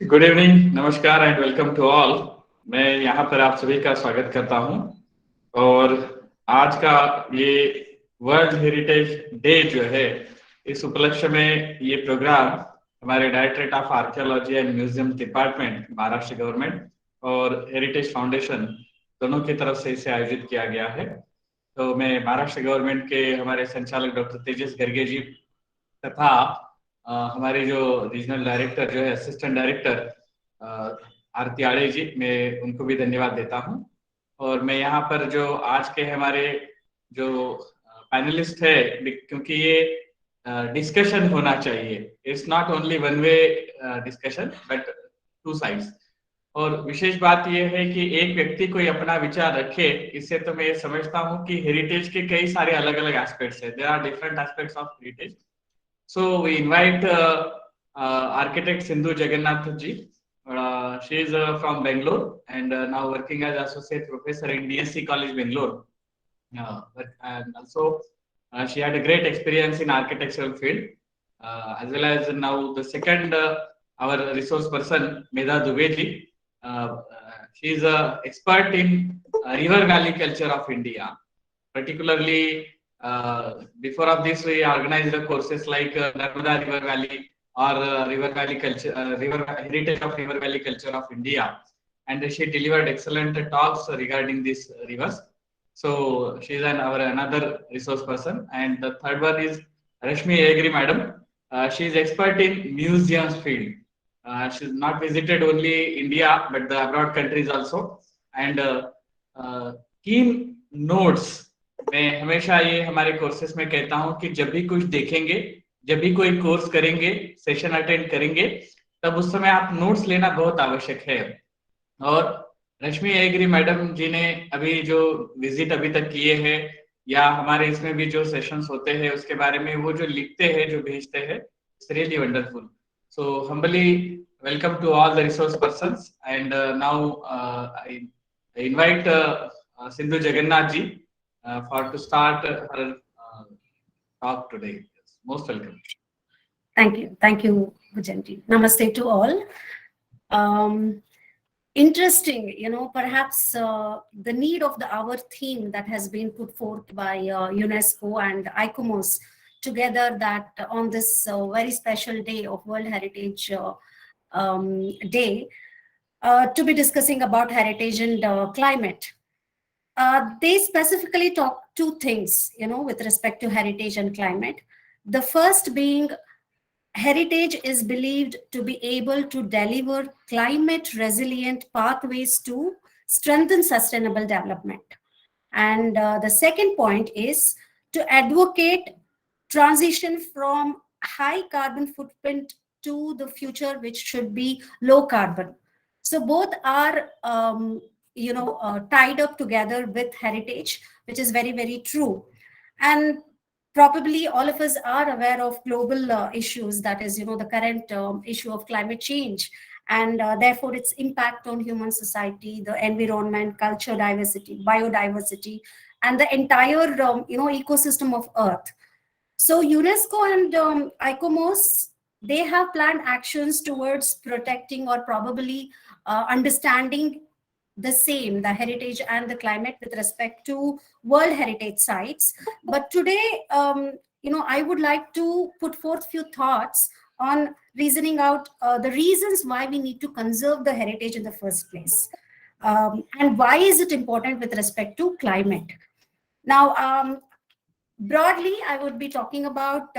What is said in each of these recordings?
Good evening, नमस्कार and welcome to all. मैं यहाँ पर आप सभी का स्वागत करता हूँ। और आज का ये वर्ल्ड हेरिटेज डे जो है, इस उपलक्ष्य में ये प्रोग्राम हमारे directorate of archaeology and museum department, Maharashtra government और हेरिटेज फाउंडेशन दोनों की तरफ से इसे आयोजित किया गया है। तो मैं महाराष्ट्र गवर्नमेंट के हमारे संचालक डॉक्टर तेजस गर्गे जी तथा हमारे जो रीजनल डायरेक्टर जो है, असिस्टेंट डायरेक्टर आरती आड़े जी, मैं उनको भी धन्यवाद देता हूँ। और मैं यहाँ पर जो आज के हमारे जो पैनलिस्ट है, क्योंकि ये डिस्कशन होना चाहिए, it's not only one way discussion but two sides. और विशेष बात यह है कि एक व्यक्ति कोई अपना विचार रखे, इससे तो मैं समझता हूँ कि हेरिटेज के कई सारे अलग अलग एस्पेक्ट्स है। There are different aspects of heritage. So we invite architect Sindhu Jagannath ji. She is from Bangalore and now working as associate professor in DSC College Bangalore. And also she had a great experience in architectural field, as well as now the second our resource person Medha Dubey ji. She is a expert in river valley culture of India, particularly before of this we organized the courses like Narmada River Valley or River Valley culture, river heritage of River Valley culture of India, and she delivered excellent talks regarding these rivers. So she is our another resource person. And the third one is Rashmi Agri madam. She is expert in museums field. She's not visited only India but the abroad countries also, and keen notes। मैं हमेशा ये हमारे courses में कहता हूं कि जब भी कुछ देखेंगे, जब भी कोई कोर्स करेंगे, सेशन अटेंड करेंगे, तब उस समय आप नोट्स लेना बहुत आवश्यक है। और रश्मि एग्री मैडम जी ने अभी जो विजिट अभी तक किए हैं या हमारे इसमें भी जो सेशंस होते हैं उसके बारे में वो जो लिखते हैं, जो भेजते हैं, it's really wonderful. So humbly welcome to all the resource persons and now I invite Sindhu Jagannath ji for to start her talk today. Yes, most welcome. Thank you, Bhujanji. Namaste to all. Interesting, perhaps the need of the hour theme that has been put forth by UNESCO and ICOMOS together, that on this very special day of World Heritage Day, to be discussing about heritage and climate. They specifically talk two things, with respect to heritage and climate. The first being, heritage is believed to be able to deliver climate resilient pathways to strengthen sustainable development. And the second point is to advocate transition from high carbon footprint to the future, which should be low carbon. So both are tied up together with heritage, which is very, very true. And probably all of us are aware of global issues, that is, the current issue of climate change, and therefore its impact on human society, the environment, culture diversity, biodiversity, and the entire ecosystem of Earth. So UNESCO and ICOMOS, they have planned actions towards protecting or probably understanding the same, the heritage and the climate with respect to World Heritage Sites. But today, I would like to put forth few thoughts on reasoning out the reasons why we need to conserve the heritage in the first place, and why is it important with respect to climate. Now, broadly, I would be talking about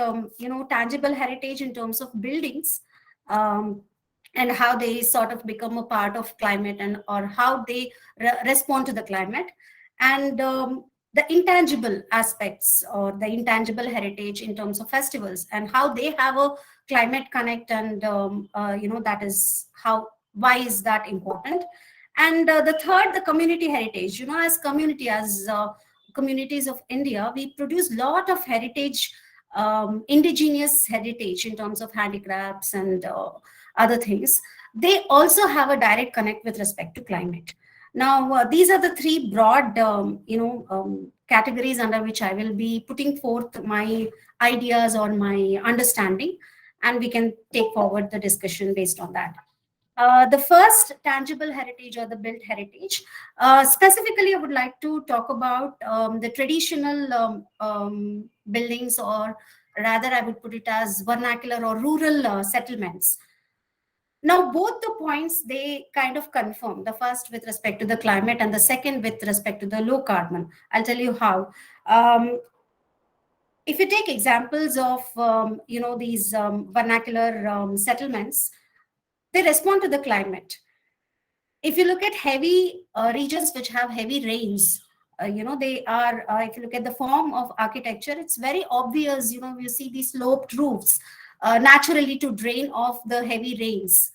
tangible heritage in terms of buildings, and how they sort of become a part of climate, and or how they respond to the climate, and the intangible aspects or the intangible heritage in terms of festivals and how they have a climate connect, and that is why is that important. And the third, the community heritage. As communities of India, we produce lot of heritage, indigenous heritage in terms of handicrafts and other things. They also have a direct connect with respect to climate. Now, these are the three broad, categories under which I will be putting forth my ideas or my understanding, and we can take forward the discussion based on that. The first tangible heritage or the built heritage. Specifically, I would like to talk about the traditional buildings, or rather, I would put it as vernacular or rural settlements. Now, both the points they kind of confirm, the first with respect to the climate and the second with respect to the low carbon. I'll tell you how. If you take examples of these vernacular settlements, they respond to the climate. If you look at heavy regions which have heavy rains, they are, if you look at the form of architecture, it's very obvious, you see these sloped roofs naturally to drain off the heavy rains.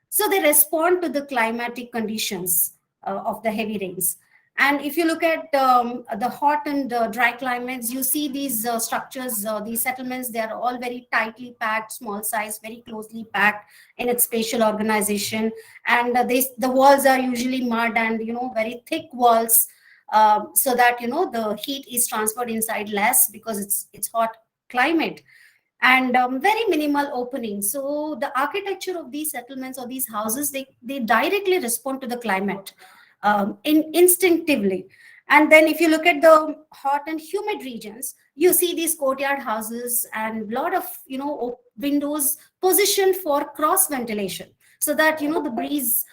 So they respond to the climatic conditions of the heavy rains. And if you look at the hot and dry climates, you see these structures, these settlements, they are all very tightly packed, small size, very closely packed in its spatial organization. And the walls are usually mud and, very thick walls, so that, the heat is transferred inside less because it's hot climate, and very minimal opening. So the architecture of these settlements or these houses, they directly respond to the climate instinctively. And then if you look at the hot and humid regions, you see these courtyard houses and a lot of windows positioned for cross ventilation, so that the breeze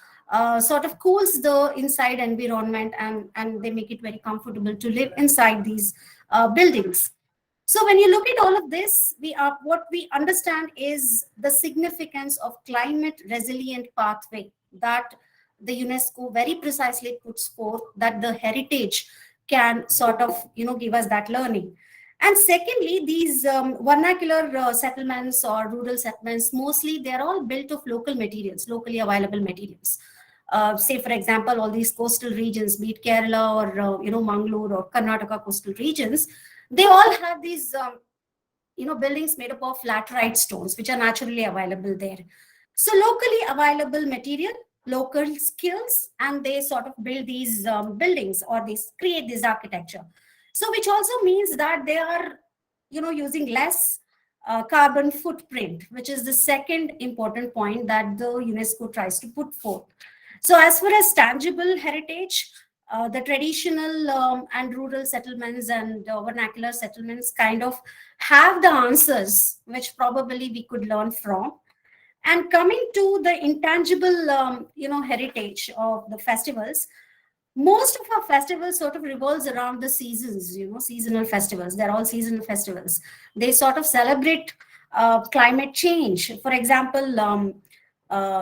sort of cools the inside environment, and they make it very comfortable to live inside these buildings. So when you look at all of this, what we understand is the significance of climate resilient pathway that the UNESCO very precisely puts forth, that the heritage can sort of give us that learning. And secondly, these vernacular settlements or rural settlements, mostly they're all built of local materials, locally available materials. Say, for example, all these coastal regions, be it Kerala or Mangalore or Karnataka coastal regions, they all have these buildings made up of laterite stones, which are naturally available there. So locally available material, local skills, and they sort of build these buildings, or they create this architecture. So which also means that they are using less carbon footprint, which is the second important point that the UNESCO tries to put forth. So as far as tangible heritage, the traditional and rural settlements and vernacular settlements kind of have the answers which probably we could learn from. And coming to the intangible heritage of the festivals, most of our festivals sort of revolves around the seasons, seasonal festivals. They're all seasonal festivals. They sort of celebrate climate change. For example,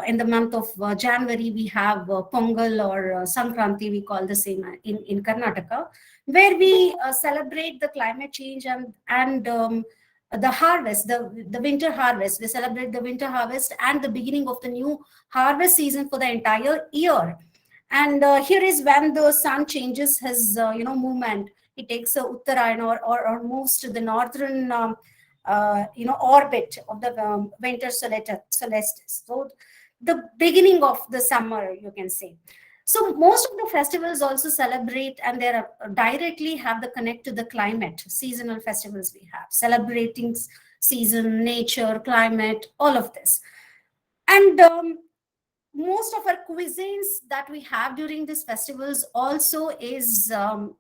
in the month of January, we have Pongal or Sankranti, we call the same in Karnataka, where we celebrate the climate change and the harvest, the winter harvest. We celebrate the winter harvest and the beginning of the new harvest season for the entire year. And here is when the sun changes his movement. It takes a Uttarayan or moves to the northern orbit of the winter solstice. So the beginning of the summer, you can say. So most of the festivals also celebrate, and they directly have the connect to the climate. Seasonal festivals we have, celebrating season, nature, climate, all of this. And most of our cuisines that we have during these festivals also is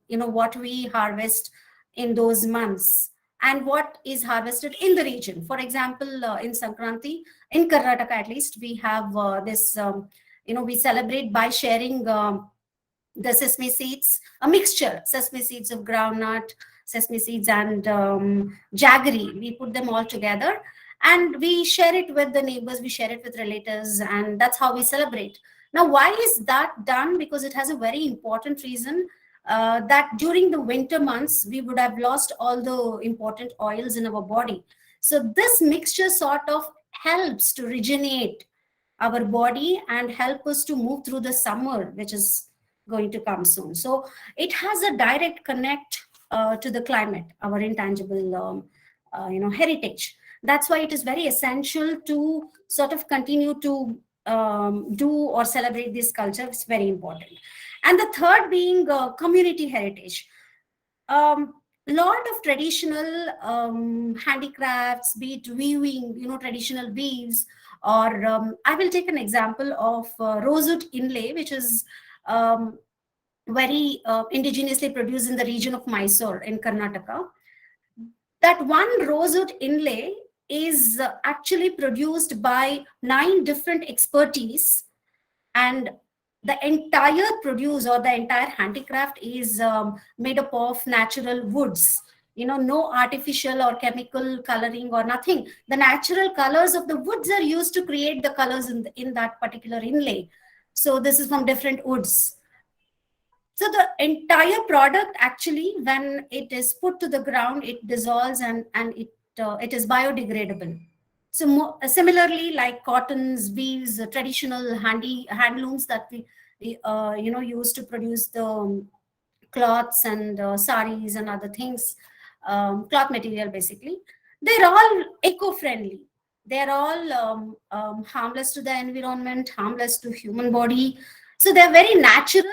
what we harvest in those months, and what is harvested in the region. For example, in Sankranti, in Karnataka at least, we have this, we celebrate by sharing the sesame seeds, a mixture, sesame seeds of groundnut, sesame seeds and jaggery. We put them all together and we share it with the neighbors, we share it with relatives, and that's how we celebrate. Now, why is that done? Because it has a very important reason. That during the winter months, we would have lost all the important oils in our body. So this mixture sort of helps to regenerate our body and help us to move through the summer, which is going to come soon. So it has a direct connect to the climate, our intangible heritage. That's why it is very essential to sort of continue to do or celebrate this culture. It's very important. And the third being community heritage. lot of traditional handicrafts, be it weaving, traditional weaves, or I will take an example of rosewood inlay, which is um, very indigenously produced in the region of Mysore in Karnataka. That one rosewood inlay is actually produced by 9 different expertise, and the entire produce or the entire handicraft is made up of natural woods. No artificial or chemical coloring or nothing. The natural colors of the woods are used to create the colors in that particular inlay. So this is from different woods. So the entire product, actually, when it is put to the ground, it dissolves, and it is biodegradable. So similarly, like cottons, weaves, traditional handlooms that we use to produce the cloths and saris and other things, cloth material basically, they're all eco-friendly. They're all harmless to the environment, harmless to human body. So they're very natural,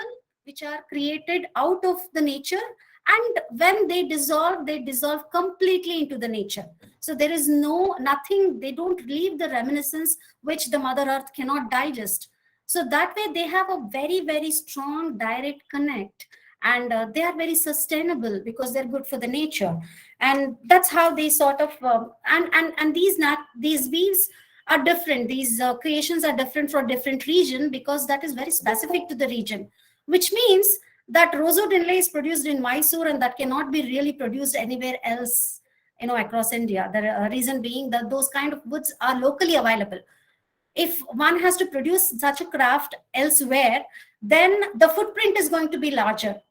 which are created out of the nature. And when they dissolve completely into the nature. So there is nothing, they don't leave the reminiscence which the mother earth cannot digest. So that way they have a very, very strong direct connect, and they are very sustainable because they're good for the nature. And that's how they sort of and these weaves are different. These creations are different for different region, because that is very specific to the region, which means that rosewood inlay is produced in Mysore, and that cannot be really produced anywhere else, across India. The reason being that those kind of woods are locally available. If one has to produce such a craft elsewhere, then the footprint is going to be larger.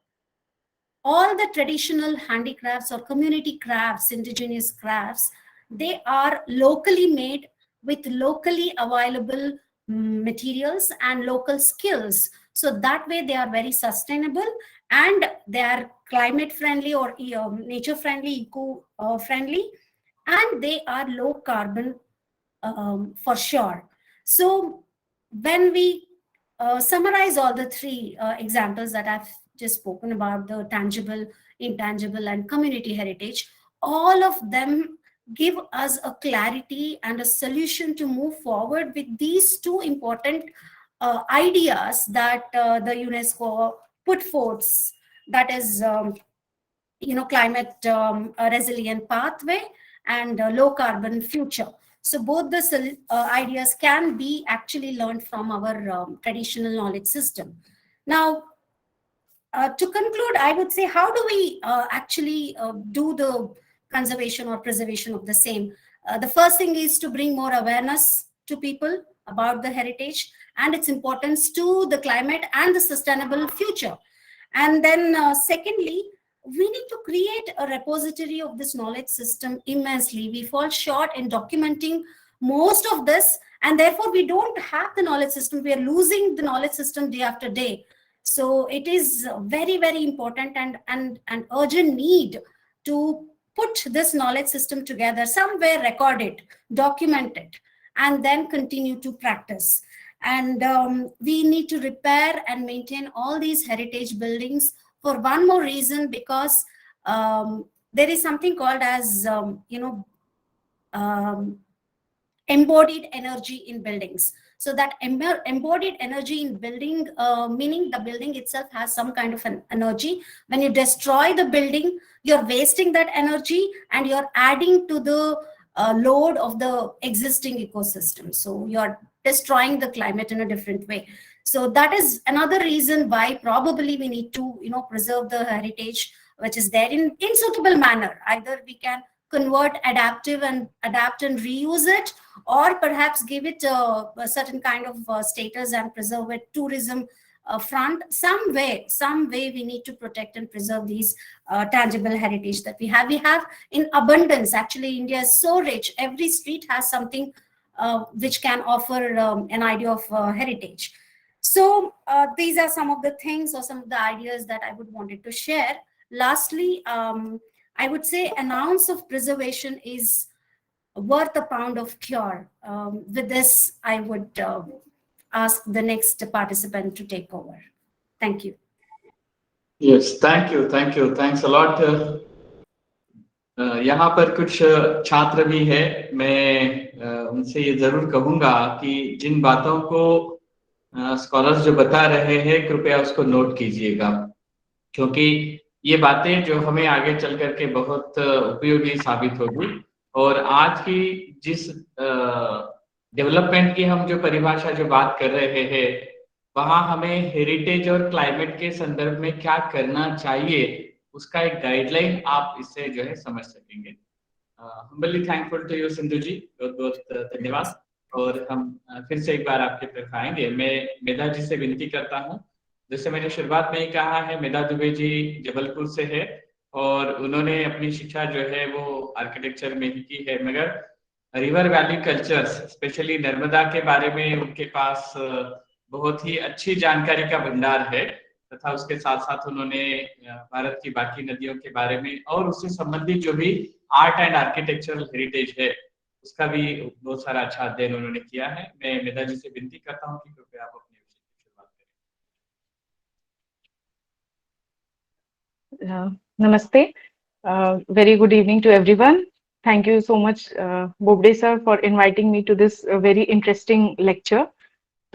All the traditional handicrafts or community crafts, indigenous crafts, they are locally made with locally available materials and local skills. So that way they are very sustainable, and they are climate friendly or nature friendly, eco friendly, and they are low carbon, for sure. So when we summarize all the three examples that I've just spoken about, the tangible, intangible, and community heritage, all of them give us a clarity and a solution to move forward with these two important ideas that the UNESCO put forth, that is, climate a resilient pathway and a low carbon future. So both the ideas can be actually learned from our traditional knowledge system. Now, to conclude, I would say, how do we actually do the conservation or preservation of the same? The first thing is to bring more awareness to people about the heritage and its importance to the climate and the sustainable future. And then secondly, we need to create a repository of this knowledge system immensely. We fall short in documenting most of this, and therefore we don't have the knowledge system. We are losing the knowledge system day after day. So it is very, very important and an urgent need to put this knowledge system together, somewhere record it, document it, and then continue to practice. And we need to repair and maintain all these heritage buildings for one more reason, because there is something called as, embodied energy in buildings. So that embodied energy in building, meaning the building itself has some kind of an energy. When you destroy the building, you're wasting that energy, and you're adding to the load of the existing ecosystem. So you're destroying the climate in a different way. So that is another reason why probably we need to, preserve the heritage which is there in suitable manner. Either we can convert, adapt and reuse it, or perhaps give it a certain kind of status and preserve it, tourism front. Some way we need to protect and preserve these tangible heritage that we have in abundance. Actually, India is so rich. Every street has something which can offer an idea of heritage. So these are some of the things or some of the ideas that I would wanted to share. Lastly, I would say an ounce of preservation is worth a pound of cure. With this, I would ask the next participant to take over. Thank you. Yes, thank you. Thanks a lot, यहाँ पर कुछ छात्र भी है, मैं उनसे ये जरूर कहूंगा कि जिन बातों को स्कॉलर्स जो बता रहे हैं कृपया उसको नोट कीजिएगा, क्योंकि ये बातें जो हमें आगे चल करके बहुत उपयोगी साबित होगी। और आज की जिस डेवलपमेंट की हम जो परिभाषा जो बात कर रहे हैं, वहाँ हमें हेरिटेज और क्लाइमेट के संदर्भ में क्या करना चाहिए उसका एक गाइडलाइन आप इससे जो है समझ सकेंगे। Humbly thankful to you Sindhu ji, बहुत बहुत धन्यवाद। और हम फिर से एक बार आपके तरफ आएंगे। मैं मेधा जी से विनती करता हूँ, जैसे मैंने शुरुआत में ही कहा है, मेधा दुबे जी जबलपुर से है और उन्होंने अपनी शिक्षा जो है वो आर्किटेक्चर में ही की है, मगर river valley cultures specially Narmada के बारे में उनके पास बहुत ही अच्छी जानकारी का भंडार है, तथा उसके साथ साथ उन्होंने भारत की बाकी नदियों के बारे में और उससे संबंधित जो भी आर्ट एंड आर्किटेक्चरल हेरिटेज है उसका भी बहुत सारा अच्छा अध्ययन उन्होंने किया है। मैं मेधा जी से विनती करता हूँ कि कृपया आप अपने विषय की शुरुआत करें। Namaste. Very good evening to everyone. Thank you so much, Bobde sir, for inviting me to this very interesting lecture.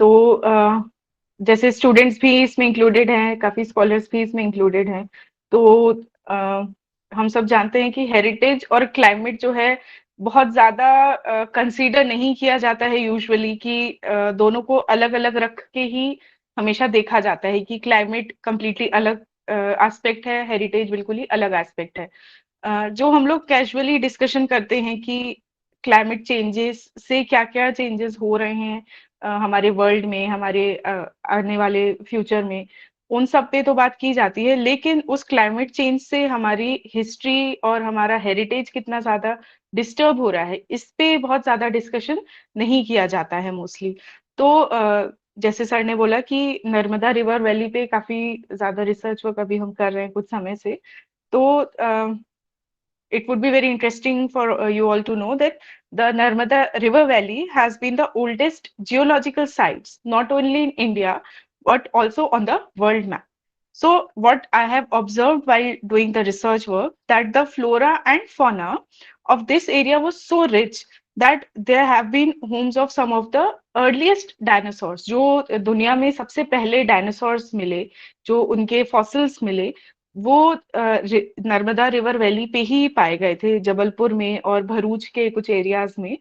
तो जैसे स्टूडेंट्स भी इसमें इंक्लूडेड हैं, काफी स्कॉलर्स भी इसमें इंक्लूडेड हैं, तो हम सब जानते हैं कि हेरिटेज और क्लाइमेट जो है बहुत ज्यादा कंसीडर नहीं किया जाता है यूजुअली, कि दोनों को अलग अलग रख के ही हमेशा देखा जाता है कि क्लाइमेट कंप्लीटली अलग एस्पेक्ट है, हेरिटेज बिल्कुल ही अलग एस्पेक्ट है। जो हम लोग कैजुअली डिस्कशन करते हैं कि क्लाइमेट चेंजेस से क्या क्या चेंजेस हो रहे हैं हमारे वर्ल्ड में, हमारे आने वाले फ्यूचर में, उन सब पे तो बात की जाती है, लेकिन उस क्लाइमेट चेंज से हमारी हिस्ट्री और हमारा हेरिटेज कितना ज्यादा डिस्टर्ब हो रहा है, इस पे बहुत ज्यादा डिस्कशन नहीं किया जाता है मोस्टली। तो जैसे सर ने बोला कि नर्मदा रिवर वैली पे काफी ज्यादा रिसर्च वर्क अभी हम कर रहे हैं कुछ समय से, तो it would be very interesting for you all to know that the Narmada River Valley has been the oldest geological sites, not only in India, but also on the world map. So what I have observed while doing the research work, that the flora and fauna of this area was so rich that there have been homes of some of the earliest dinosaurs, जो दुनिया में सबसे पहले dinosaurs मिले, जो उनके fossils मिले, वो नर्मदा रिवर वैली पे ही पाए गए थे, जबलपुर में और भरूच के कुछ एरियाज में।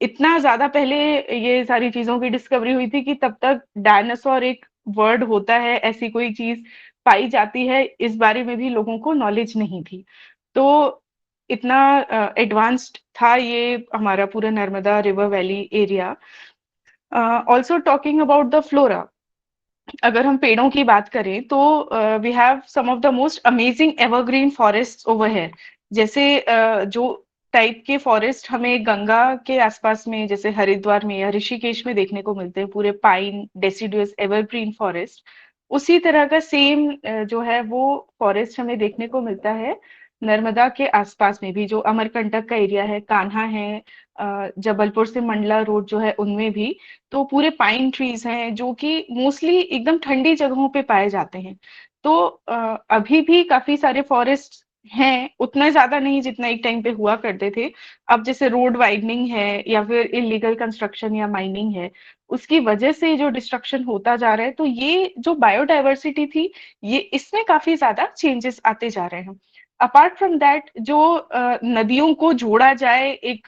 इतना ज्यादा पहले ये सारी चीजों की डिस्कवरी हुई थी कि तब तक डायनासोर एक वर्ड होता है, ऐसी कोई चीज पाई जाती है, इस बारे में भी लोगों को नॉलेज नहीं थी। तो इतना एडवांस्ड था ये हमारा पूरा Narmada river valley area. Also talking about the flora, अगर हम पेड़ों की बात करें तो we have some of the most amazing evergreen forest over here. जैसे जो टाइप के फॉरेस्ट हमें गंगा के आसपास में, जैसे हरिद्वार में या ऋषिकेश में देखने को मिलते हैं, पूरे पाइन डेसिडुअस एवरग्रीन फॉरेस्ट, उसी तरह का सेम जो है वो फॉरेस्ट हमें देखने को मिलता है नर्मदा के आसपास में भी। जो अमरकंटक का एरिया है, कान्हा है, जबलपुर से मंडला रोड जो है उनमें भी तो पूरे पाइन ट्रीज हैं, जो कि मोस्टली एकदम ठंडी जगहों पे पाए जाते हैं। तो अभी भी काफी सारे फॉरेस्ट हैं, उतना ज्यादा नहीं जितना एक टाइम पे हुआ करते थे। अब जैसे रोड वाइडनिंग है या फिर इलीगल कंस्ट्रक्शन या माइनिंग है, उसकी वजह से जो डिस्ट्रक्शन होता जा रहा है, तो ये जो बायोडाइवर्सिटी थी, ये इसमें काफी ज्यादा चेंजेस आते जा रहे हैं। अपार्ट फ्रॉम दैट, जो नदियों को जोड़ा जाए, एक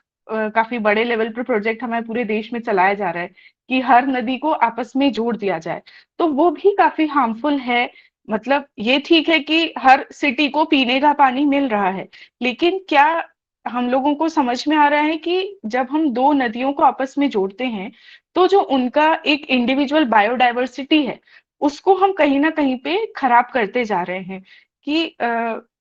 काफी बड़े लेवल पर प्रोजेक्ट हमारे पूरे देश में चलाया जा रहा है कि हर नदी को आपस में जोड़ दिया जाए, तो वो भी काफी हार्मफुल है। मतलब ये ठीक है कि हर सिटी को पीने का पानी मिल रहा है, लेकिन क्या हम लोगों को समझ में आ रहा है कि जब हम दो नदियों को आपस में जोड़ते हैं, तो जो उनका एक इंडिविजुअल बायोडाइवर्सिटी है, उसको हम कहीं ना कहीं पे खराब करते जा रहे हैं। कि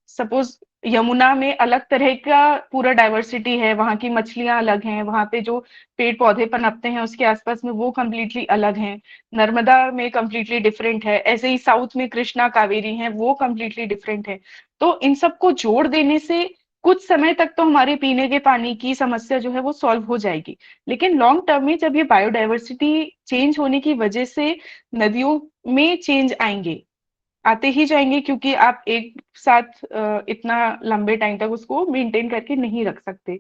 सपोज यमुना में अलग तरह का पूरा डाइवर्सिटी है, वहां की मछलियां अलग हैं, वहां पे जो पेड़ पौधे पनपते हैं उसके आसपास में वो कम्प्लीटली अलग हैं। नर्मदा में कम्प्लीटली डिफरेंट है, ऐसे ही साउथ में कृष्णा कावेरी है, वो कम्प्लीटली डिफरेंट है। तो इन सबको जोड़ देने से कुछ समय तक तो हमारे पीने के पानी की समस्या जो है वो सॉल्व हो जाएगी, लेकिन लॉन्ग टर्म में जब ये बायोडाइवर्सिटी चेंज होने की वजह से नदियों में चेंज आएंगे, आते ही जाएंगे, क्योंकि आप एक साथ इतना लंबे टाइम तक उसको मेंटेन करके नहीं रख सकते।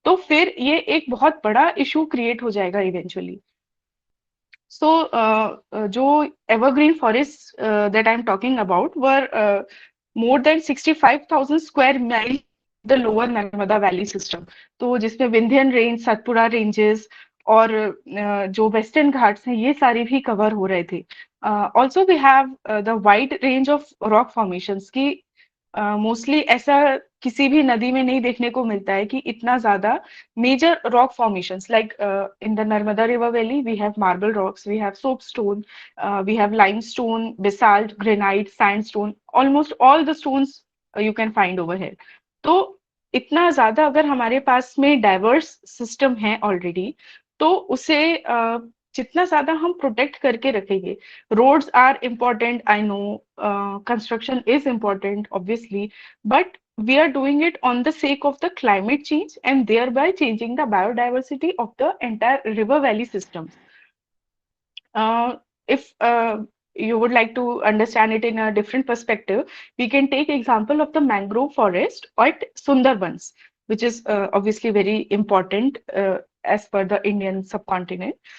तो फिर ये एक बहुत बड़ा इशू क्रिएट हो जाएगा इवेंचुअली। So, जो evergreen forests that I'm talking about were more than 65,000 square mile the lower Narmada Valley system. तो जिसमें विंध्यन रेंज, सतपुड़ा रेंजेस और जो वेस्टर्न घाट्स हैं, ये सारे भी कवर हो रहे थे। Also we have the wide range of rock formations की मोस्टली ऐसा किसी भी नदी में नहीं देखने को मिलता है कि इतना ज्यादा major rock formations like in the Narmada River Valley, we have marble rocks, we have soapstone, we have limestone, basalt, granite, sandstone, almost all the stones you can find over here. तो इतना ज्यादा अगर हमारे पास में diverse system है already, तो उसे जितना ज्यादा हम प्रोटेक्ट करके रखेंगे। Roads are important, I know, construction is important obviously, but we are doing it on the sake of the climate change and thereby changing the biodiversity of the entire river valley systems. If you would like to understand it in a different perspective, we can take example of the mangrove forest at Sundarbans, which is obviously very important as per the Indian subcontinent.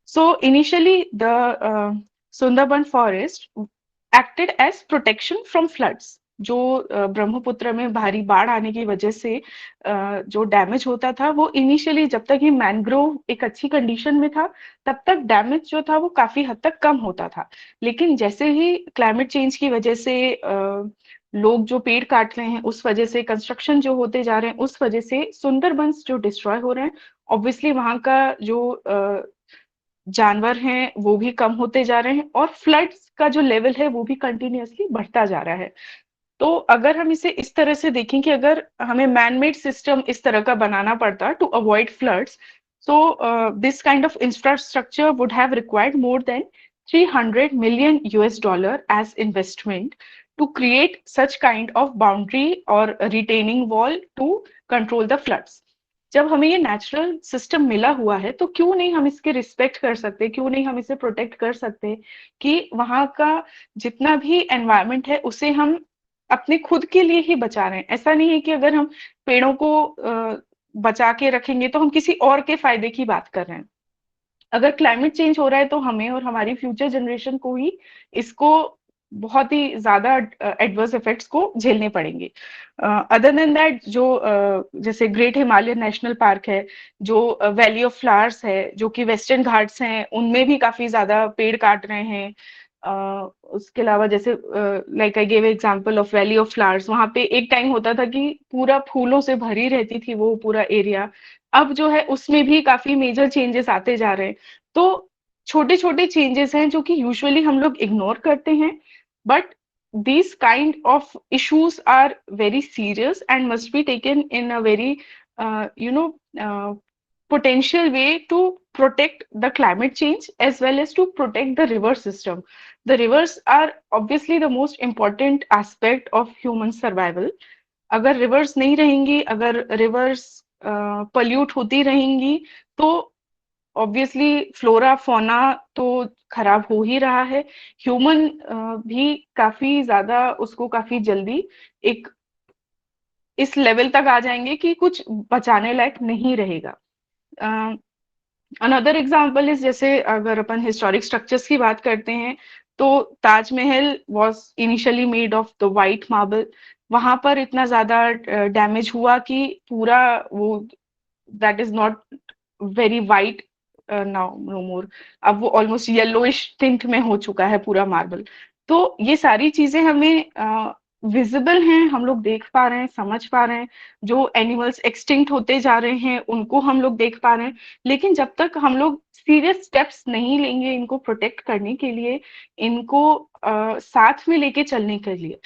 So initially, the Sundarban forest acted as protection from floods. जो ब्रह्मपुत्र में भारी बाढ़ आने की वजह से जो damage होता था, वो इनिशियली जब तक ये मैंग्रोव एक अच्छी कंडीशन में था, तब तक डैमेज जो था वो काफी हद तक कम होता था। लेकिन जैसे ही क्लाइमेट चेंज की वजह से लोग जो पेड़ काट रहे हैं, उस वजह से कंस्ट्रक्शन जो होते जा रहे हैं, उस वजह से सुंदरबंस जो डिस्ट्रॉय हो रहे हैं, ऑब्वियसली वहां का जो जानवर हैं वो भी कम होते जा रहे हैं और फ्लड्स का जो लेवल है वो भी कंटिन्यूअसली बढ़ता जा रहा है। तो अगर हम इसे इस तरह से देखें कि अगर हमें मैनमेड सिस्टम इस तरह का बनाना पड़ता to avoid floods, so this kind of infrastructure would have required more than 300 million US dollar as investment to create such kind of boundary or retaining wall to control the floods. जब हमें ये natural system मिला हुआ है, तो क्यों नहीं हम इसके रिस्पेक्ट कर सकते, क्यों नहीं हम इसे प्रोटेक्ट कर सकते कि वहां का जितना भी एनवायरनमेंट है उसे हम अपने खुद के लिए ही बचा रहे हैं। ऐसा नहीं है कि अगर हम पेड़ों को बचा के रखेंगे तो हम किसी और के फायदे की बात कर रहे हैं। अगर क्लाइमेट चेंज हो रहा है तो हमें और हमारी फ्यूचर जनरेशन को ही इसको बहुत ही ज्यादा एडवर्स इफेक्ट्स को झेलने पड़ेंगे। अदर देन दैट, जो जैसे ग्रेट हिमालयन नेशनल पार्क है, जो वैली ऑफ फ्लावर्स है, जो कि वेस्टर्न घाट्स हैं, उनमें भी काफी ज्यादा पेड़ काट रहे हैं। उसके अलावा जैसे like I gave example of valley of flowers, वहां पे एक टाइम होता था कि पूरा फूलों से भरी रहती थी वो पूरा एरिया। अब जो है उसमें भी काफी मेजर चेंजेस आते जा रहे हैं। तो छोटे छोटे चेंजेस हैं जो कि यूजुअली हम लोग इग्नोर करते हैं, but these kind of issues are very serious and must be taken in a very potential way to protect the climate change as well as to protect the river system. The rivers are obviously the most important aspect of human survival. अगर reverse नहीं रहेंगी, अगर reverse pollute होती रहेंगी, तो obviously flora fauna तो खराब हो ही रहा है। ह्यूमन भी काफी ज्यादा उसको काफी जल्दी एक इस लेवल तक आ जाएंगे कि कुछ बचाने लायक नहीं रहेगा। अनदर एग्जाम्पल इज, जैसे अगर अपन हिस्टोरिक स्ट्रक्चर्स की बात करते हैं, तो Taj Mahal was initially made of the white marble. वहां पर इतना ज्यादा डैमेज हुआ कि पूरा वो that is not very white now, no more. अब वो ऑलमोस्ट येलोइश टिंट में हो चुका है पूरा मार्बल। तो ये सारी चीजें हमें विजिबल हैं, हम लोग देख पा रहे हैं, समझ पा रहे हैं। जो एनिमल्स एक्सटिंक्ट होते जा रहे हैं उनको हम लोग देख पा रहे हैं। लेकिन जब तक हम लोग सीरियस स्टेप्स नहीं लेंगे इनको प्रोटेक्ट करने के लिए, इनको साथ में लेके चलने के लिए,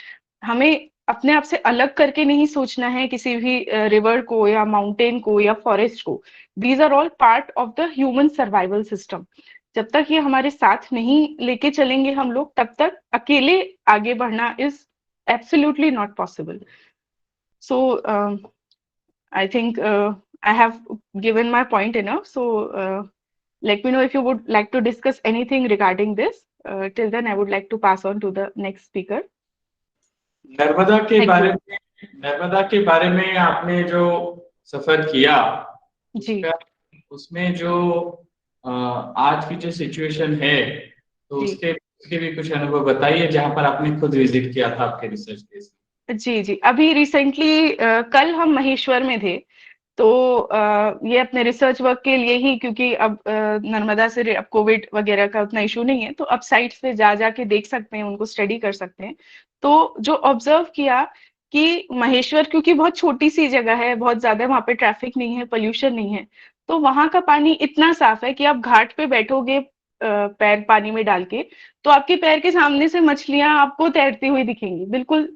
हमें अपने आप से अलग करके नहीं सोचना है किसी भी रिवर को या माउंटेन को या फॉरेस्ट को। These are all part of the human survival system. जब तक ये हमारे साथ नहीं लेके चलेंगे हम लोग, तब तक अकेले आगे बढ़ना is absolutely not possible. So I think I have given my point enough. So let me know if you would like to discuss anything regarding this. till then I would like to pass on to the next speaker. Narmada के Thank बारे you. में नर्मदा के बारे में आपने जो सफर किया जी उसका उसमें जो आज की जो सिचुएशन है तो जी उसके भी कुछ अनुभव बताइए जहां पर आपने खुद विजिट किया था आपके रिसर्च बेस जी जी अभी रिसेंटली कल हम महेश्वर में थे। तो ये अपने रिसर्च वर्क के लिए ही, क्योंकि अब नर्मदा से अब कोविड वगैरह का उतना इशू नहीं है, तो अब साइट्स पे जा जाके देख सकते हैं, उनको स्टडी कर सकते हैं। तो जो ऑब्जर्व किया कि महेश्वर क्योंकि बहुत छोटी सी जगह है, बहुत ज्यादा वहां पे ट्रैफिक नहीं है, पोल्यूशन नहीं है, तो वहां का पानी इतना साफ है कि आप घाट पे बैठोगे पैर पानी में डाल के, तो आपके पैर के सामने से मछलियां आपको तैरती हुई दिखेंगी, बिल्कुल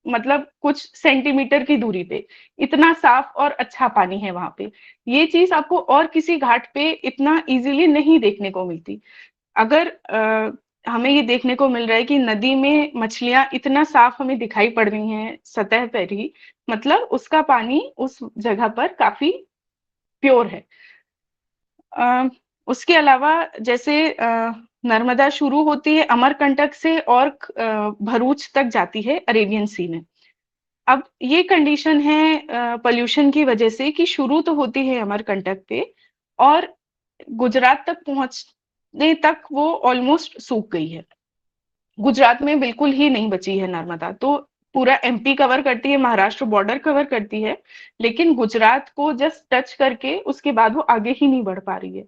मतलब कुछ सेंटीमीटर की दूरी पे। इतना साफ और अच्छा पानी है वहां पे। ये चीज आपको और किसी घाट पे इतना इजीली नहीं देखने को मिलती। अगर हमें ये देखने को मिल रहा है कि नदी में मछलियां इतना साफ हमें दिखाई पड़ रही हैं सतह पर ही, मतलब उसका पानी उस जगह पर काफी प्योर है। उसके अलावा जैसे नर्मदा शुरू होती है अमरकंटक से और भरूच तक जाती है अरेबियन सी में। अब ये कंडीशन है पोल्यूशन की वजह से कि शुरू तो होती है अमरकंटक पे और गुजरात तक पहुंचने तक वो ऑलमोस्ट सूख गई है। गुजरात में बिल्कुल ही नहीं बची है नर्मदा। तो पूरा एमपी कवर करती है, महाराष्ट्र बॉर्डर कवर करती है, लेकिन गुजरात को जस्ट टच करके उसके बाद वो आगे ही नहीं बढ़ पा रही है।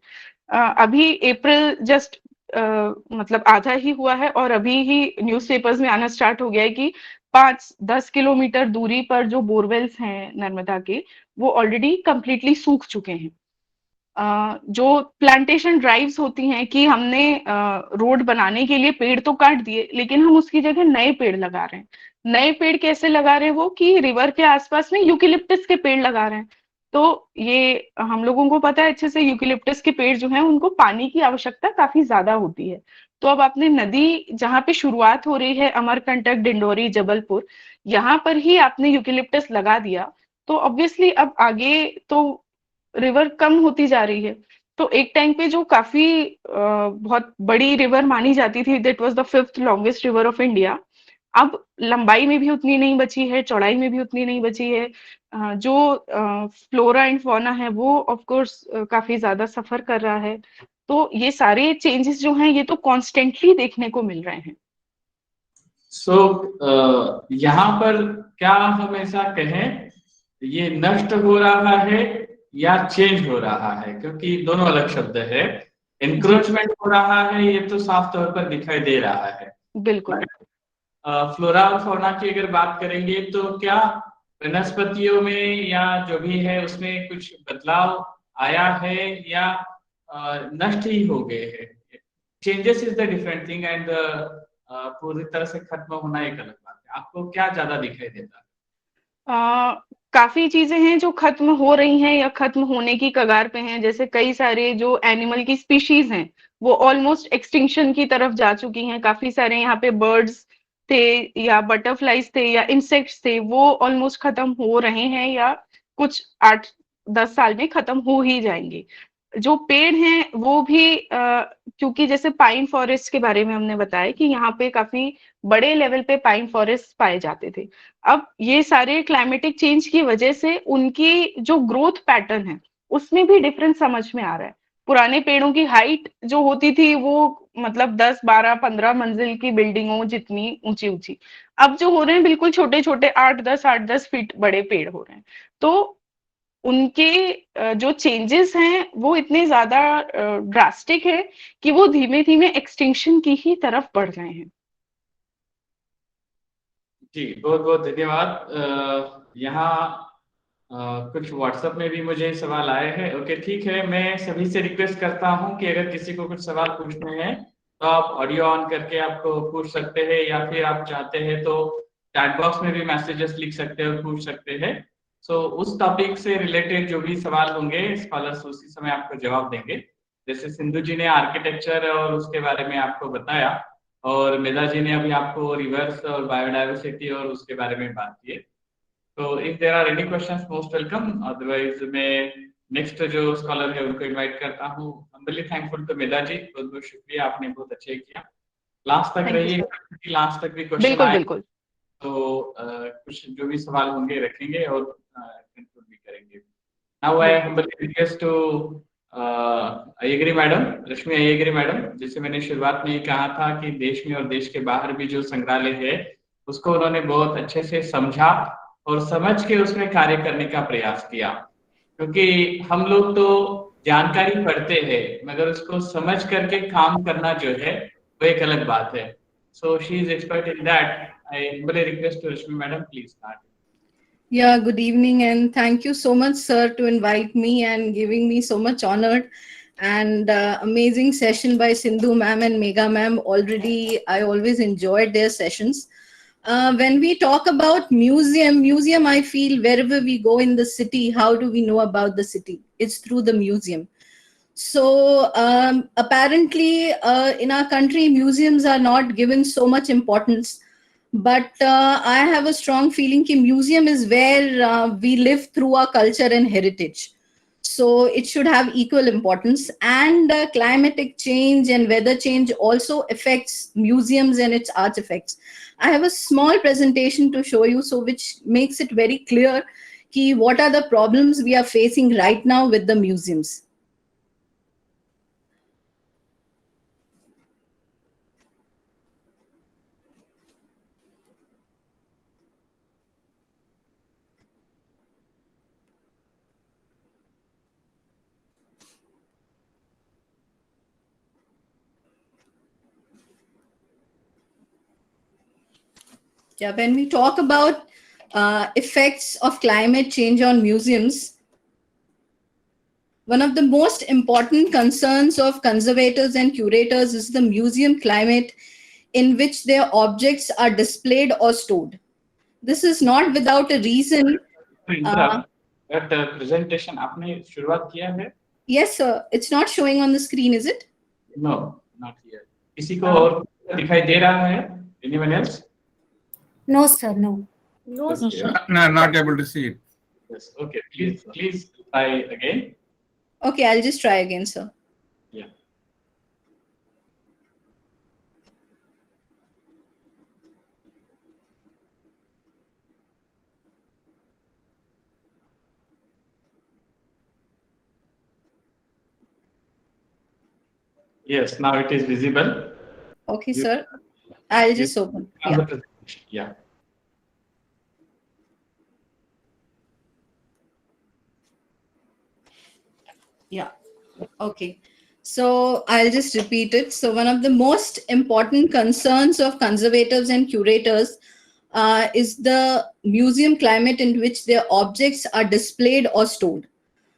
अभी अप्रैल जस्ट मतलब आधा ही हुआ है और अभी ही न्यूज़पेपर्स में आना स्टार्ट हो गया है कि 5-10 किलोमीटर दूरी पर जो बोरवेल्स हैं नर्मदा के, वो ऑलरेडी कंप्लीटली सूख चुके हैं। जो प्लांटेशन ड्राइव्स होती हैं कि हमने रोड बनाने के लिए पेड़ तो काट दिए, लेकिन हम उसकी जगह नए पेड़ लगा रहे हैं। नए पेड़ कैसे लगा रहे हैं? वो कि रिवर के आसपास में यूकेलिप्टस के पेड़ लगा रहे हैं। तो ये हम लोगों को पता है अच्छे से, यूकेलिप्टस के पेड़ जो हैं उनको पानी की आवश्यकता काफी ज्यादा होती है। तो अब आपने नदी जहां पे शुरुआत हो रही है अमरकंटक, डिंडोरी, जबलपुर, यहाँ पर ही आपने यूकेलिप्टस लगा दिया, तो ऑब्वियसली अब आगे तो रिवर कम होती जा रही है। तो एक टाइम पे जो काफी बहुत बड़ी रिवर मानी जाती थी, that was the 5th longest river of India, अब लंबाई में भी उतनी नहीं बची है, चौड़ाई में भी उतनी नहीं बची है। जो फ्लोरा एंड फौना है वो ऑफ कोर्स काफी ज्यादा सफर कर रहा है। तो ये सारे चेंजेस जो हैं ये तो कॉन्स्टेंटली देखने को मिल रहे हैं। सो यहाँ पर क्या हम ऐसा कहें ये नष्ट हो रहा है या चेंज हो रहा है, क्योंकि दोनों अलग शब्द है। एनक्रोचमेंट हो रहा है ये तो साफ तौर पर दिखाई दे रहा है। बिल्कुल। फ्लोरा और फौना की अगर बात करेंगे तो क्या वनस्पतियों में या जो भी है उसमें कुछ बदलाव आया है या नष्ट ही हो गए हैं? Changes is the different thing and पूरी तरह से खत्म होना एक अलग बात है। आपको क्या ज्यादा दिखाई देता है? काफी चीजें हैं जो खत्म हो रही हैं या खत्म होने की कगार पे हैं। जैसे कई सारे जो एनिमल की स्पीशीज हैं वो ऑलमोस्ट एक्सटिंक्शन की तरफ जा चुकी हैं। काफी सारे यहाँ पे बर्ड्स थे या बटरफ्लाइज थे या इंसेक्ट्स थे, वो ऑलमोस्ट खत्म हो रहे हैं या कुछ 8-10 साल में खत्म हो ही जाएंगे। जो पेड़ हैं वो भी क्योंकि जैसे पाइन फॉरेस्ट के बारे में हमने बताया कि यहाँ पे काफी बड़े लेवल पे पाइन फॉरेस्ट पाए जाते थे। अब ये सारे क्लाइमेटिक चेंज की वजह से उनकी जो ग्रोथ पैटर्न है उसमें भी डिफरेंस समझ में आ रहा है। पुराने पेड़ों की हाइट जो होती थी वो मतलब 10-12-15 मंजिल की बिल्डिंगों जितनी ऊंची ऊंची, अब जो हो रहे हैं बिल्कुल छोटे छोटे 8-10 फीट बड़े पेड़ हो रहे हैं। तो उनके जो चेंजेस हैं वो इतने ज्यादा ड्रास्टिक है कि वो धीमे धीमे एक्सटिंक्शन की ही तरफ बढ़ रहे हैं। जी बहुत बहुत धन्यवाद। यहाँ कुछ व्हाट्सएप में भी मुझे सवाल आए हैं। ओके ठीक है, मैं सभी से रिक्वेस्ट करता हूँ कि अगर किसी को कुछ सवाल पूछने हैं तो आप ऑडियो ऑन करके आपको पूछ सकते हैं, या फिर आप चाहते हैं तो चैट बॉक्स में भी मैसेजेस लिख सकते हैं और पूछ सकते हैं। सो उस टॉपिक से रिलेटेड जो भी सवाल होंगे स्कॉलर्स उसी समय आपको जवाब देंगे। जैसे सिंधु जी ने आर्किटेक्चर और उसके बारे में आपको बताया और मेधा जी ने अभी आपको रिवर्स और बायोडाइवर्सिटी और उसके बारे में बात की। तो if there are any questions most welcome, otherwise मैं नेक्स्ट जो स्कॉलर है उनको इनवाइट करता हूँ। Humbly thankful to Medha ji, बहुत बहुत शुक्रिया, आपने बहुत अच्छे किया। लास्ट तक Thank you, रहिए, sir. लास्ट तक भी क्वेश्चन बिल्कुल आए बिल्कुल. तो कुछ जो भी सवाल होंगे रखेंगे और कंक्लूड भी करेंगे. नाउ आई बिल्कुल. Humbly request to Ayyagiri madam, Rashmi Ayyagiri madam, जैसे मैंने शुरुआत में ही कहा था कि देश में और देश के बाहर भी जो संग्रहालय है उसको उन्होंने बहुत अच्छे से समझा और समझ के उसमें कार्य करने का प्रयास किया, क्योंकि हम लोग तो जानकारी पढ़ते हैं मगर उसको समझ करके काम करना जो है वो एक अलग बात है. So she is expert in that. I humbly request to Rashmi madam, please start. Yeah, good evening, and thank you so much, sir, to invite me and giving me so much honored and amazing session by Sindhu ma'am and Mega ma'am. Already, I always enjoyed their sessions. When we talk about museum, I feel wherever we go in the city, how do we know about the city? It's through the museum. So apparently, in our country, museums are not given so much importance. But I have a strong feeling that museum is where we live through our culture and heritage. So it should have equal importance. And climatic change and weather change also affects museums and its artifacts. I have a small presentation to show you, so which makes it very clear what are the problems we are facing right now with the museums. Yeah, when we talk about effects of climate change on museums, one of the most important concerns of conservators and curators is the museum climate in which their objects are displayed or stored. This is not without a reason. That presentation आपने शुरुआत किया है? Yes, sir. It's not showing on the screen, is it? No, not here. किसी को और दिखाई दे रहा है? Anyone else? No, sir, no. No, Okay. sir. No, not able to see it. Yes. Okay. Please try again. Okay, I'll just try again, sir. Yeah. Yes, now it is visible. Okay, sir. I'll just open. Yeah. Yeah. Yeah. Okay. So I'll just repeat it. So one of the most important concerns of conservators and curators is the museum climate in which their objects are displayed or stored.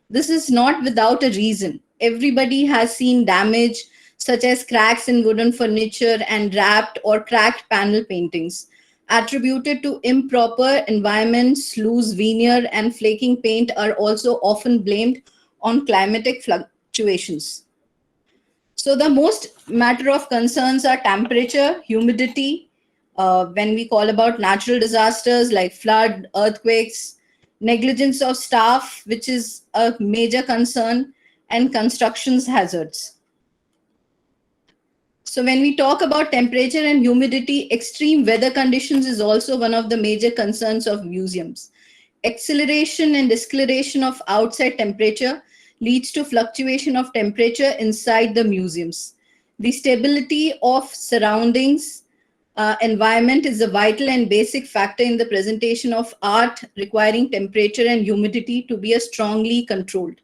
This is not without a reason. Everybody has seen damage such as cracks in wooden furniture and wrapped or cracked panel paintings attributed to improper environments. Loose veneer and flaking paint are also often blamed on climatic fluctuations. So the most matter of concerns are temperature, humidity, when we call about natural disasters like flood, earthquakes, negligence of staff, which is a major concern, and constructions hazards. So when we talk about temperature and humidity, extreme weather conditions is also one of the major concerns of museums. Acceleration and deceleration of outside temperature leads to fluctuation of temperature inside the museums. The stability of surroundings environment is a vital and basic factor in the presentation of art, requiring temperature and humidity to be strongly controlled.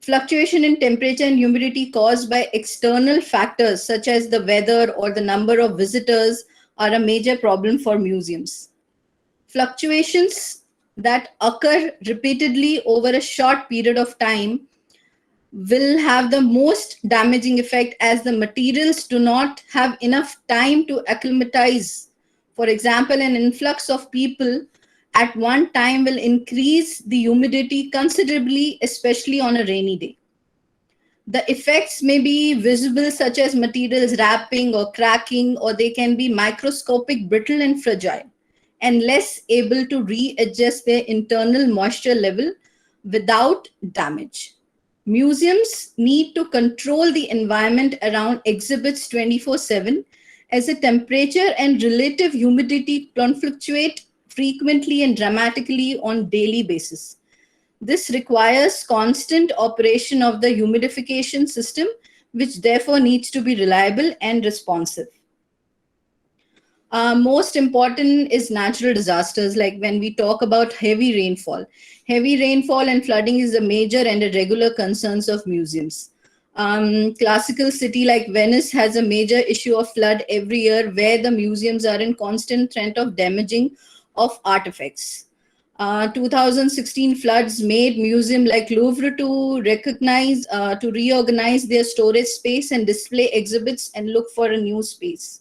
Fluctuation in temperature and humidity caused by external factors such as the weather or the number of visitors are a major problem for museums. Fluctuations that occur repeatedly over a short period of time will have the most damaging effect, as the materials do not have enough time to acclimatize. For example, an influx of people at one time will increase the humidity considerably, especially on a rainy day. The effects may be visible, such as materials wrapping or cracking, or they can be microscopic, brittle, and fragile, and less able to readjust their internal moisture level without damage. Museums need to control the environment around exhibits 24/7 as the temperature and relative humidity can fluctuate frequently and dramatically on daily basis. This requires constant operation of the humidification system, which therefore needs to be reliable and responsive. Most important is natural disasters, like when we talk about heavy rainfall. Heavy rainfall and flooding is a major and a regular concerns of museums. Classical city like Venice has a major issue of flood every year, where the museums are in constant threat of damaging of artifacts. 2016 floods made museum like Louvre to reorganize their storage space and display exhibits and look for a new space.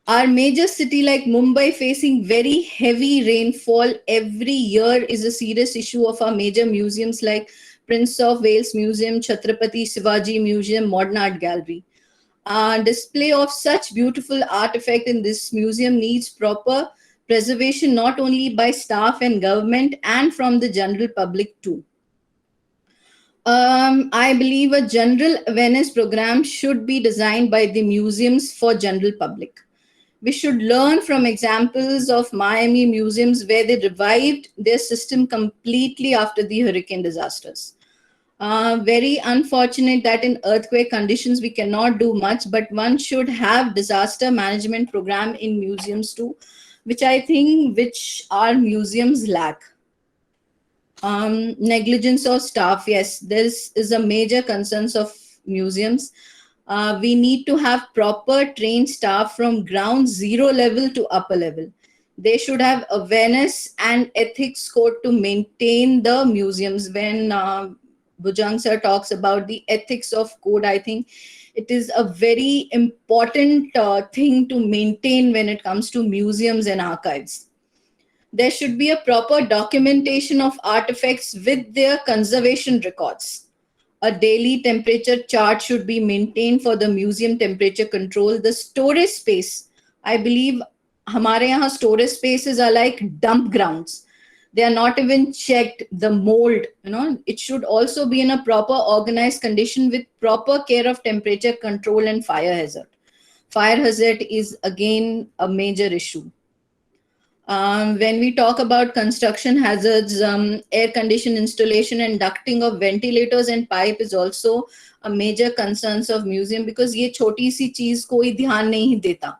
Our major city like Mumbai facing very heavy rainfall every year is a serious issue of our major museums like Prince of Wales Museum, Chhatrapati Shivaji Museum, Modern Art Gallery. Display of such beautiful artifact in this museum needs proper preservation, not only by staff and government and from the general public too. I believe a general awareness program should be designed by the museums for general public. We should learn from examples of Miami museums where they revived their system completely after the hurricane disasters. Very unfortunate that in earthquake conditions we cannot do much, but one should have disaster management program in museums too, which I think our museums lack. Negligence of staff, yes, this is a major concern of museums. We need to have proper trained staff from ground zero level to upper level. They should have awareness and ethics code to maintain the museums. When Bhujang sir talks about the ethics of code, I think it is a very important thing to maintain when it comes to museums and archives. There should be a proper documentation of artifacts with their conservation records. A daily temperature chart should be maintained for the museum temperature control. The storage space, I believe, hamare yahan storage spaces are like dump grounds. They are not even checked, the mold, it should also be in a proper organized condition with proper care of temperature control and fire hazard. Fire hazard is again a major issue. When we talk about construction hazards, air condition installation and ducting of ventilators and pipe is also a major concerns of museum, because ये छोटी सी चीज कोई ध्यान नहीं देता.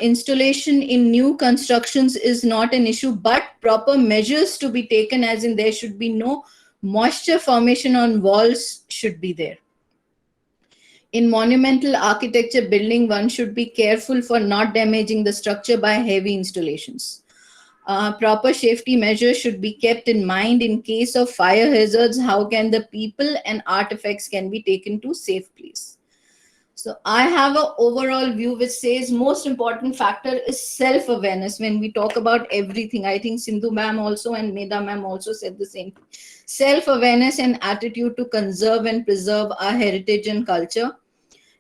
Installation in new constructions is not an issue, but proper measures to be taken, as in there should be no moisture formation on walls should be there. In monumental architecture building, one should be careful for not damaging the structure by heavy installations. Proper safety measures should be kept in mind in case of fire hazards. How can the people and artifacts can be taken to safe place? So I have an overall view which says most important factor is self-awareness. When we talk about everything, I think Sindhu ma'am also and Meda ma'am also said the same. Self-awareness and attitude to conserve and preserve our heritage and culture.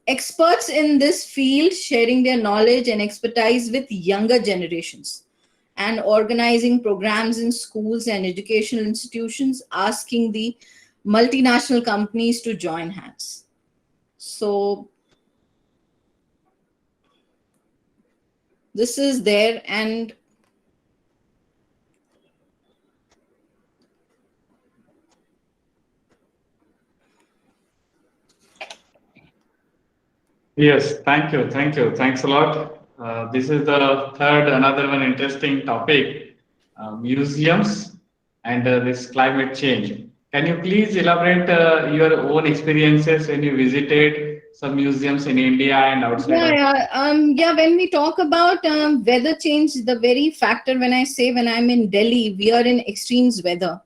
Experts in this field sharing their knowledge and expertise with younger generations, and organizing programs in schools and educational institutions, asking the multinational companies to join hands. So this is there, and Yes, thank you. Thanks a lot. This is the another one interesting topic, museums and this climate change. Can you please elaborate your own experiences when you visited some museums in India and outside? When we talk about weather change, the very factor when I'm in Delhi, we are in extremes weather.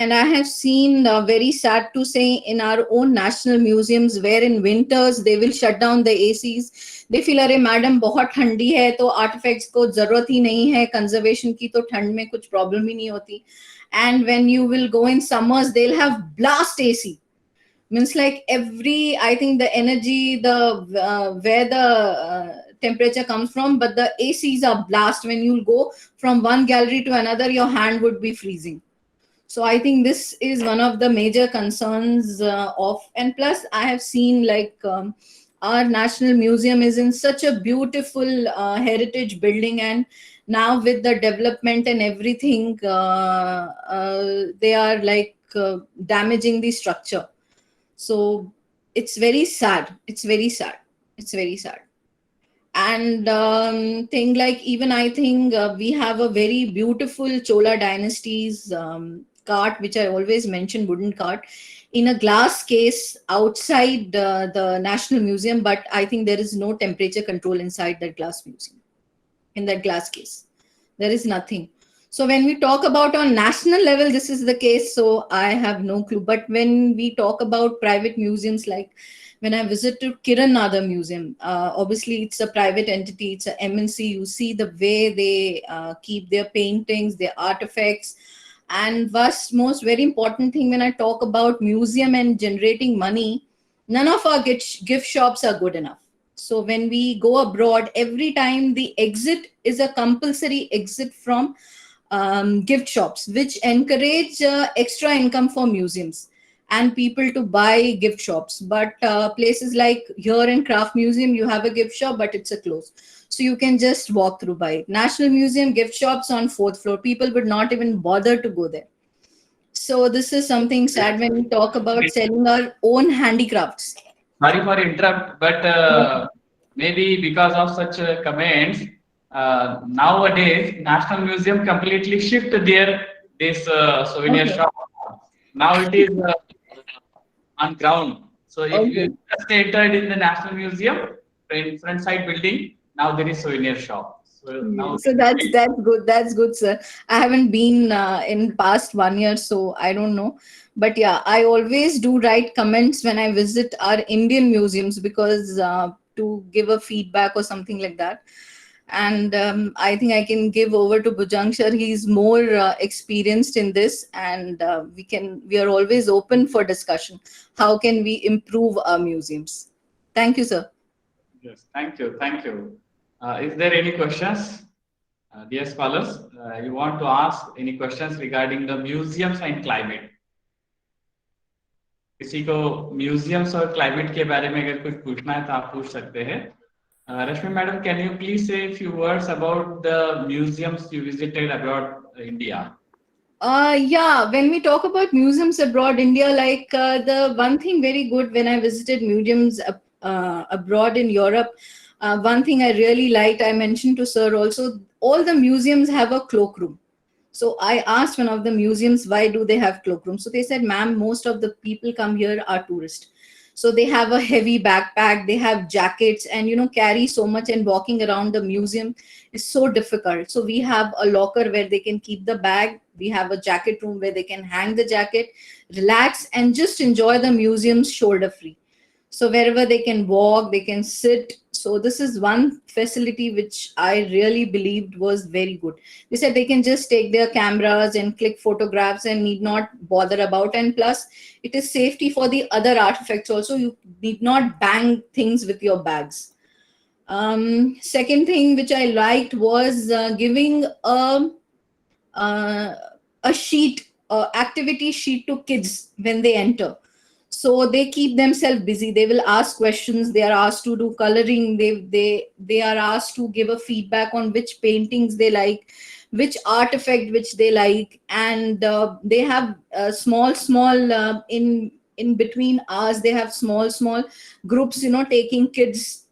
And I have seen, very sad to say, in our own national museums, where in winters they will shut down the ACs. They feel, अरे madam बहुत ठंडी है तो artifacts को जरूरत ही नहीं है, conservation की तो ठंड में कुछ problem ही नहीं होती. And when you will go in summers, they'll have blast AC. Means like I think the energy, where the temperature comes from, but the ACs are blast. When you go from one gallery to another, your hand would be freezing. So I think this is one of the major concerns and plus I have seen our National Museum is in such a beautiful heritage building, and now with the development and everything, they are like damaging the structure. So it's very sad. It's very sad. It's very sad. And thing like, even I think we have a very beautiful Chola dynasties cart, which I always mention, wooden cart, in a glass case outside the National Museum, but I think there is no temperature control inside that glass museum, in that glass case. There is nothing. So when we talk about on national level, this is the case. So I have no clue. But when we talk about private museums, like when I visited Kiran Nadar Museum, obviously it's a private entity, it's a MNC. You see the way they keep their paintings, their artifacts. And most very important thing, when I talk about museum and generating money, none of our gift shops are good enough. So when we go abroad, every time the exit is a compulsory exit from gift shops, which encourage extra income for museums and people to buy gift shops. But places like here in Craft Museum, you have a gift shop, but it's a close. So you can just walk through by it. National Museum, gift shops on 4th floor. People would not even bother to go there. So this is something sad when we talk about selling our own handicrafts. Sorry for interrupt, but maybe because of such comments, nowadays National Museum completely shift their this souvenir Okay. shop. Now it is on ground. So if Okay. you just entered in the National Museum, in front side building, now there is souvenir shop. So now So that's good. That's good, sir. I haven't been in past 1 year, so I don't know. But yeah, I always do write comments when I visit our Indian museums, because to give a feedback or something like that. And I think I can give over to Bhujang sir. He's more experienced in this, and we are always open for discussion. How can we improve our museums? Thank you, sir. yes, thank you, thank you. Is there any questions, dear scholars? You want to ask any questions regarding the museums and climate? किसी को museums और climate के बारे में अगर कुछ पूछना है तो आप पूछ सकते हैं. Rashmi madam, can you please say a few words about the museums you visited abroad India? Yeah, when we talk about museums abroad India, like the one thing very good when I visited museums abroad in Europe, one thing I really liked, I mentioned to sir also, all the museums have a cloakroom. So I asked one of the museums, why do they have cloakroom? So they said, ma'am, most of the people come here are tourists. So they have a heavy backpack, they have jackets, and carry so much, and walking around the museum is so difficult. So we have a locker where they can keep the bag. We have a jacket room where they can hang the jacket, relax, and just enjoy the museum's shoulder free. So wherever they can walk, they can sit. So this is one facility which I really believed was very good. They said they can just take their cameras and click photographs and need not bother about. And plus, it is safety for the other artifacts also. You need not bang things with your bags. Second thing which I liked was giving a sheet, activity sheet to kids when they enter. So they keep themselves busy. They will ask questions. They are asked to do coloring. They are asked to give a feedback on which paintings they like, which artifact which they like, and they have small in between hours. They have small groups, taking kids,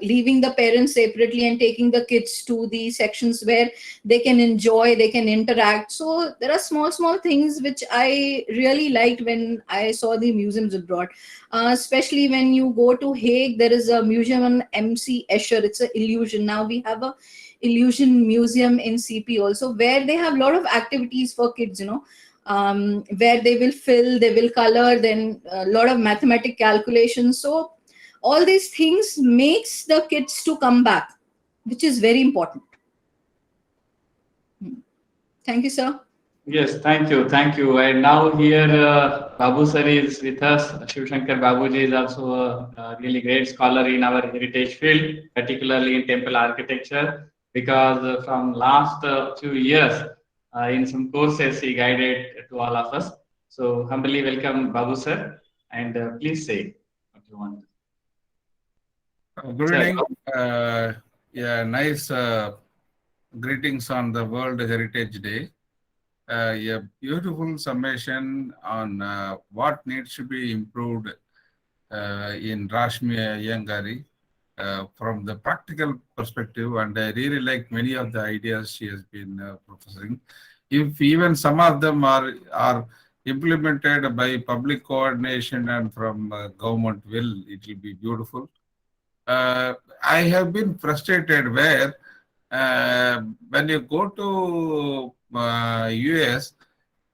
leaving the parents separately and taking the kids to the sections where they can enjoy, they can interact. So there are small things which I really liked when I saw the museums abroad. Especially when you go to Hague, there is a museum on MC Escher. It's an illusion. Now we have a illusion museum in CP also, where they have a lot of activities for kids, where they will fill, they will color, then a lot of mathematic calculations. So all these things makes the kids to come back, which is very important. Thank you, sir. Yes, thank you, thank you. And now here Babu sir is with us. Shiv Shankar Babuji is also a really great scholar in our heritage field, particularly in temple architecture, because from last few years in some courses he guided to all of us. So humbly welcome Babu sir, and please say what you want. Good evening. Yeah, nice greetings on the World Heritage Day. A beautiful summation on what needs to be improved in Rashmi Iyangari from the practical perspective, and I really like many of the ideas she has been professing. If even some of them are implemented by public coordination and from government will, it will be beautiful. I have been frustrated where when you go to US,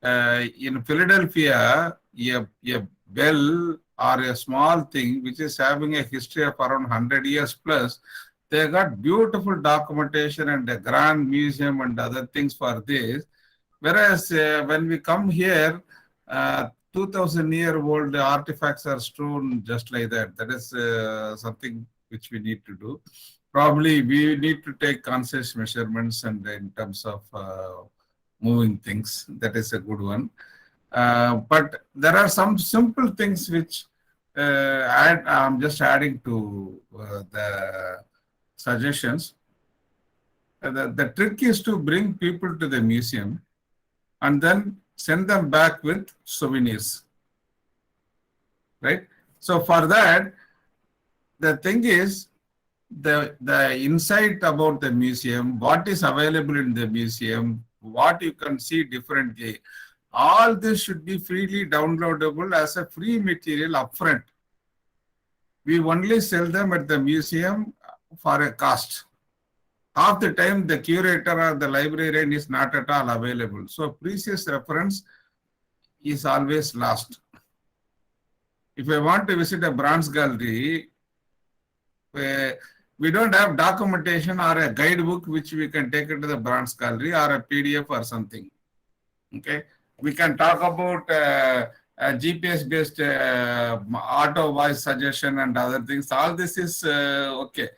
in Philadelphia, a bell or a small thing which is having a history of around 100 years plus, they got beautiful documentation and a grand museum and other things for this. Whereas when we come here, 2000-year-old artifacts are strewn just like that. That is something which we need to do. Probably we need to take conscious measurements and in terms of moving things. That is a good one. But there are some simple things which I'm just adding to the suggestions. The trick is to bring people to the museum and then send them back with souvenirs, right? So for that, the thing is, the insight about the museum, what is available in the museum, what you can see differently, all this should be freely downloadable as a free material upfront. We only sell them at the museum for a cost. Half the time, the curator or the librarian is not at all available. So precious reference is always lost. If I want to visit a bronze gallery, we don't have documentation or a guidebook which we can take into the bronze gallery or a PDF or something. Okay, we can talk about GPS-based auto voice suggestion and other things. All this is okay.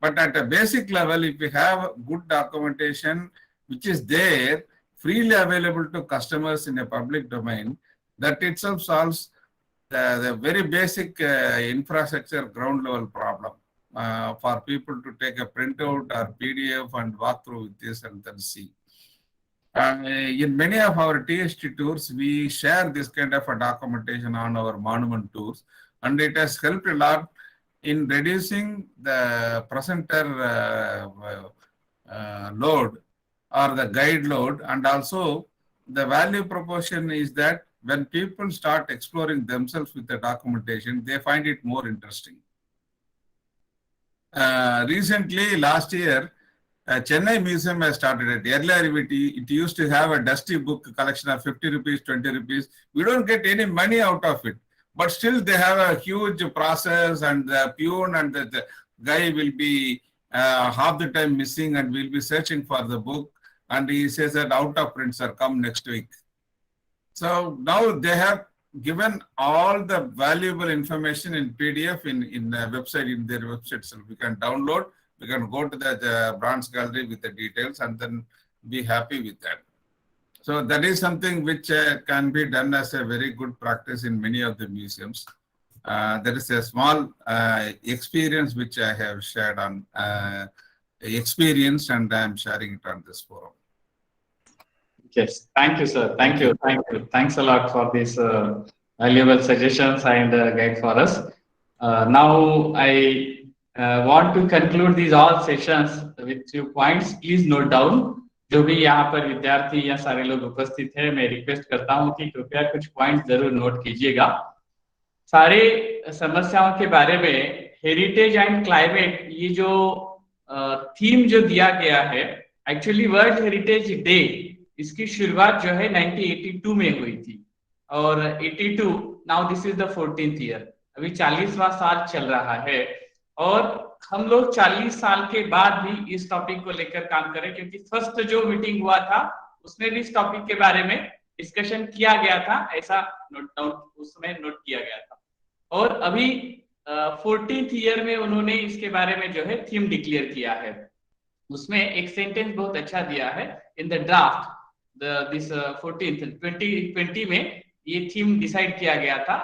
But at a basic level, if we have good documentation, which is there, freely available to customers in a public domain, that itself solves the very basic infrastructure ground level problem for people to take a printout or PDF and walk through with this and then see. In many of our TST tours, we share this kind of a documentation on our monument tours, and it has helped a lot in reducing the presenter load or the guide load, and also the value proportion is that when people start exploring themselves with the documentation, they find it more interesting. Recently, last year, Chennai Museum has started it. Earlier, it used to have a dusty book collection of 50 rupees, 20 rupees. We don't get any money out of it. But still, they have a huge process, and the peon and the guy will be half the time missing, and we'll be searching for the book. And he says that out of print, sir, come next week. So now they have given all the valuable information in PDF in the website, in their website. So we can download, we can go to the bronze gallery with the details and then be happy with that. So that is something which can be done as a very good practice in many of the museums. There is a small experience which I have shared on experience, and I am sharing it on this forum. Yes, thank you, sir. Thank you. Thanks a lot for these valuable suggestions and guide for us. Now I want to conclude these all sessions with few points. Please note down. जो भी यहाँ पर विद्यार्थी या सारे लोग उपस्थित हैं, मैं रिक्वेस्ट करता हूँ कि कृपया कुछ पॉइंट जरूर नोट कीजिएगा. सारे समस्याओं के बारे में हेरिटेज एंड क्लाइमेट, ये जो थीम जो दिया गया है, एक्चुअली वर्ल्ड हेरिटेज डे, इसकी शुरुआत जो है 1982 में हुई थी, और 82 now this is the 14th year, अभी 40वां साल चल रहा है, और हम लोग 40 साल के बाद भी इस टॉपिक को लेकर काम करें, क्योंकि फर्स्ट जो मीटिंग हुआ था उसमें भी इस टॉपिक के बारे में डिस्कशन किया गया था, ऐसा उसमें नोट किया गया था, और अभी 14th ईयर में उन्होंने इसके बारे में जो है थीम डिक्लेयर किया है. उसमें एक सेंटेंस बहुत अच्छा दिया है, in the draft this 14th 2020 में ये थीम डिसाइड किया गया था,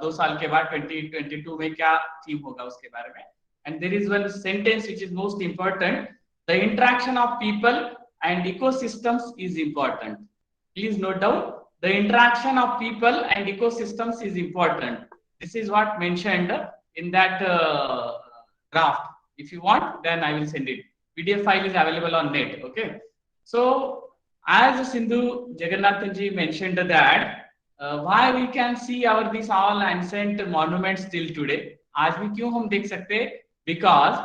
2 साल के बाद 2022 में क्या थीम होगा उसके बारे में. and there is one sentence which is most important: the interaction of people and ecosystems is important. Please note down, the interaction of people and ecosystems is important. This is what mentioned in that draft. If you want, then I will send it. PDF file is available on net. Okay. So as Sindhu Jagannathan ji mentioned that why we can see our these all ancient monuments till today. आज भी क्यों हम देख सकते हैं? Because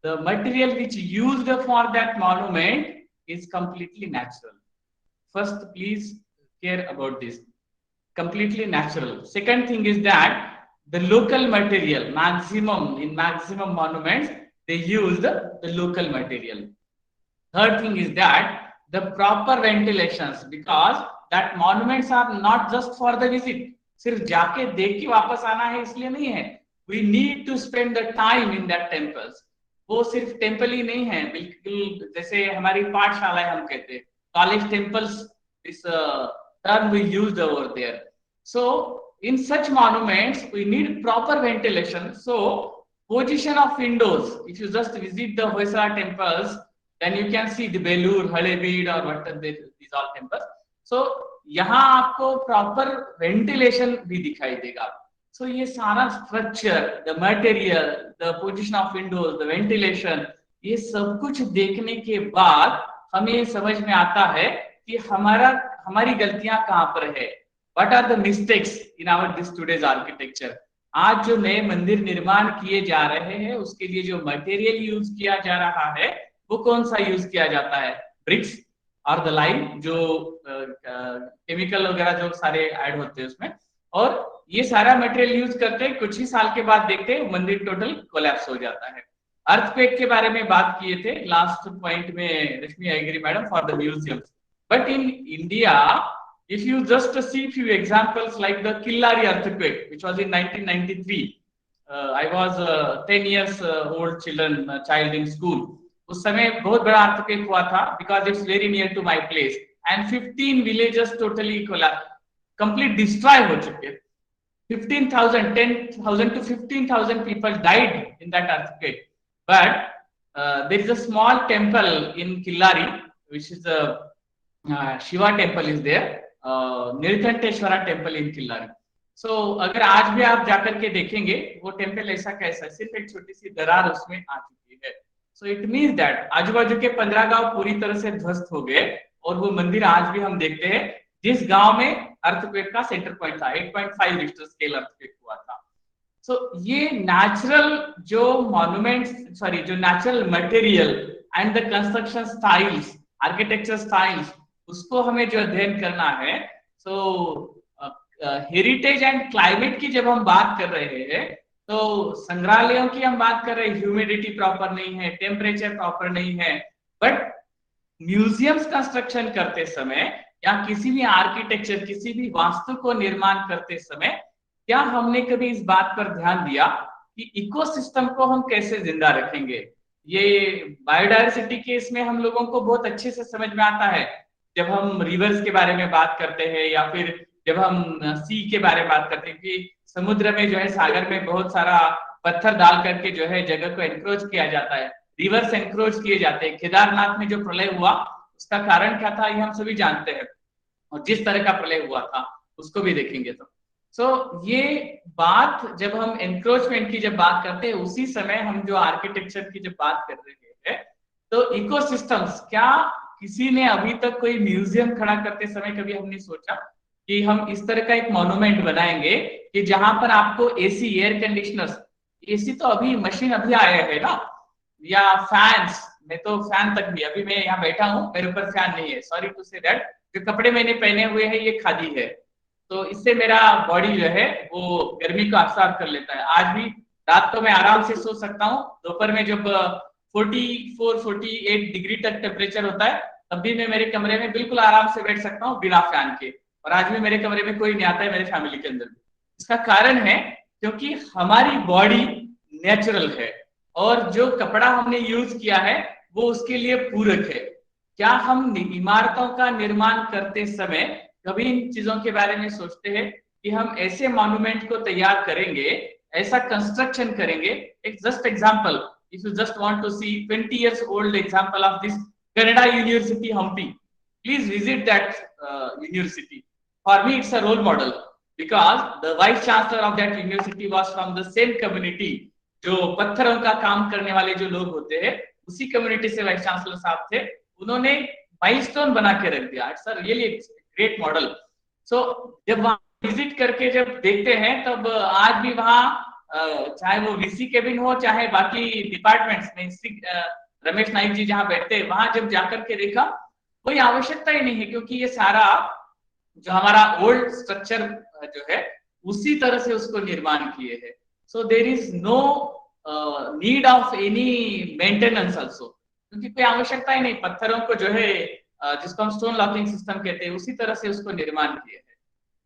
the material which used for that monument is completely natural. First, please care about this. Completely natural. Second thing is that the local material, maximum monuments, they used the local material. Third thing is that the proper ventilations, because that monuments are not just for the visit. सिर्फ जाके देख के वापस आना है इसलिए नहीं है. We need to spend the time in that temples. वो सिर्फ टेम्पल ही नहीं है, बिल्कुल जैसे हमारी पाठशालाएं हम कहते हैं, कॉलेज टेम्पल्स, इस term we used over there. So in such monuments we need proper ventilation. So position of windows, if you just visit the Hoysala temples, then you can see the Belur, Halebeed or what are these all temples. So यहाँ आपको proper ventilation भी दिखाई देगा. So ये सारा structure, the material, the position of windows, the ventilation, ये सब कुछ देखने के बाद हमें ये समझ में आता है कि हमारी गलतियां कहाँ पर है. What are the mistakes in our this today's architecture? आज जो नए मंदिर निर्माण किए जा रहे हैं उसके लिए जो मटेरियल यूज किया जा रहा है वो कौन सा यूज किया जाता है? ब्रिक्स और द लाइम, जो केमिकल वगैरह जो सारे ऐड होते हैं उसमें, और ये सारा मटेरियल यूज करते हैं. कुछ ही साल के बाद देखते हैं मंदिर टोटल कोलैप्स हो जाता है. अर्थक्वेक के बारे में बात किए थे लास्ट पॉइंट में Rashmi, I agree madam, for the museums. But in India, if you just see few examples like the Killari earthquake, which was in 1993, I was 10 years old child in school. उस समय बहुत बड़ा earthquake हुआ था because it's very near to my place and 15 villages totally collapsed, complete destroy हो चुके. 10,000 to 15,000 people died in that earthquake. But there is a small temple in Killari, which is a Shiva temple is there, Nirghanteshwara temple in Killari. So अगर आज भी आप जाकर के देखेंगे वो टेम्पल ऐसा कैसा, सिर्फ एक छोटी सी दरार उसमें आ चुकी है. So it means that आजू बाजू के 15 गांव पूरी तरह से ध्वस्त हो गए और वो मंदिर आज भी हम देखते हैं जिस गांव में अर्थक्वेक का सेंटर पॉइंट था. 8.5 रिक्टर स्केल अर्थक्वेक हुआ था. So ये नेचुरल जो मॉन्यूमेंट्स, सॉरी जो natural material and the construction styles, architecture styles, उसको हमें जो अध्ययन करना है. सो हेरिटेज एंड क्लाइमेट की जब हम बात कर रहे हैं तो संग्रहालयों की हम बात कर रहे हैं, ह्यूमिडिटी प्रॉपर नहीं है, टेम्परेचर प्रॉपर नहीं है. बट म्यूजियम्स कंस्ट्रक्शन करते समय या किसी भी आर्किटेक्चर, किसी भी वास्तु को निर्माण करते समय क्या हमने कभी इस बात पर ध्यान दिया कि इकोसिस्टम को हम कैसे जिंदा रखेंगे? ये बायोडायवर्सिटी के इसमें हम लोगों को बहुत अच्छे से समझ में आता है जब हम रिवर्स के बारे में बात करते हैं या फिर जब हम सी के बारे में बात करते हैं कि समुद्र में जो है, सागर में बहुत सारा पत्थर डाल करके जो है जगह को एनक्रोच किया जाता है, रिवर्स एनक्रोच किए जाते हैं. केदारनाथ में जो प्रलय हुआ उसका कारण क्या था ये हम सभी जानते हैं, और जिस तरह का प्रलय हुआ था उसको भी देखेंगे. तो ये बात जब हम एनक्रोचमेंट की जब बात करते हैं उसी समय हम जो आर्किटेक्चर की जब बात कर रहे हैं तो इकोसिस्टम्स, क्या किसी ने अभी तक कोई म्यूजियम खड़ा करते समय कभी हमने सोचा कि हम इस तरह का एक मॉन्यूमेंट बनाएंगे कि जहां पर आपको एसी, एयर कंडीशनर्स, एसी तो अभी मशीन अभी आया है ना, या फैंस, मैं तो फैन तक भी, अभी मैं यहाँ बैठा हूँ मेरे ऊपर फैन नहीं है, सॉरी टू से दैट, जो कपड़े मैंने पहने हुए हैं ये खादी है तो इससे मेरा बॉडी जो है वो गर्मी को अब्सॉर्ब कर लेता है. आज भी रात को मैं आराम से सो सकता हूँ, दोपहर में जब 44-48 डिग्री तक टेम्परेचर होता है तब भी मैं मेरे कमरे में बिल्कुल आराम से बैठ सकता हूँ बिना फैन के, और आज भी मेरे कमरे में कोई नहीं आता है मेरे फैमिली के अंदर. इसका कारण है क्योंकि हमारी बॉडी नेचुरल है और जो कपड़ा हमने यूज किया है वो उसके लिए पूरक है. क्या हम इमारतों का निर्माण करते समय कभी इन चीजों के बारे में सोचते हैं कि हम ऐसे मॉन्यूमेंट को तैयार करेंगे, ऐसा कंस्ट्रक्शन करेंगे. एक just example, if you just want to see 20 years old example of this Canada University Hampi, please visit that university. For me it's a role model because the vice chancellor of that university was from the same community. जो पत्थरों का काम करने वाले जो लोग होते हैं उसी कम्युनिटी से वाइस चांसलर साहब थे. उन्होंने माइलस्टोन बना के रख दिया. It's a really great model. So जब वहां विजिट करके जब देखते हैं तब आज भी वहां चाहे वो वीसी केबिन हो चाहे बाकी डिपार्टमेंट्स में रमेश नाइक जी जहां बैठते हैं वहां जब जाकर के देखा कोई आवश्यकता ही नहीं है क्योंकि ये सारा जो हमारा ओल्ड स्ट्रक्चर जो है उसी तरह से उसको निर्माण किए हैं. So there is no need of any maintenance also, क्योंकि कोई आवश्यकता ही नहीं. पत्थरों को जो है जिसको हम स्टोन लॉकिंग सिस्टम कहते हैं उसी तरह से उसको निर्माण किए हैं.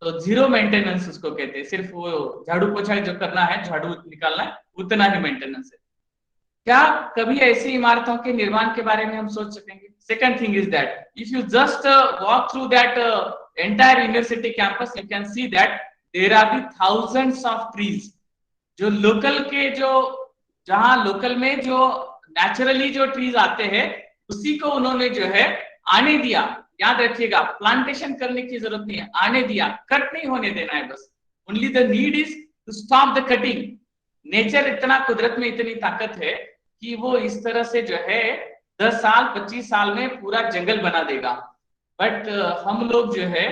तो जीरो मेंटेनेंस उसको कहते हैं. सिर्फ वो झाड़ू पोछा जो करना है, झाड़ू निकालना है, उतना ही मेंटेनेंस है. क्या कभी ऐसी इमारतों के निर्माण के बारे में हम सोच सकेंगे? Second thing is that if you just walk through that entire university campus you can see that there are the thousands of trees. जो लोकल के जो जहां लोकल में जो नेचुरली जो ट्रीज आते हैं उसी को उन्होंने जो है आने दिया. याद रखिएगा, प्लांटेशन करने की जरूरत नहीं है, आने दिया, कट नहीं होने देना है बस. Only the need is to stop the cutting. Nature इतना, कुदरत में इतनी ताकत है कि वो इस तरह से जो है 10 साल 25 साल में पूरा जंगल बना देगा. बट हम लोग जो है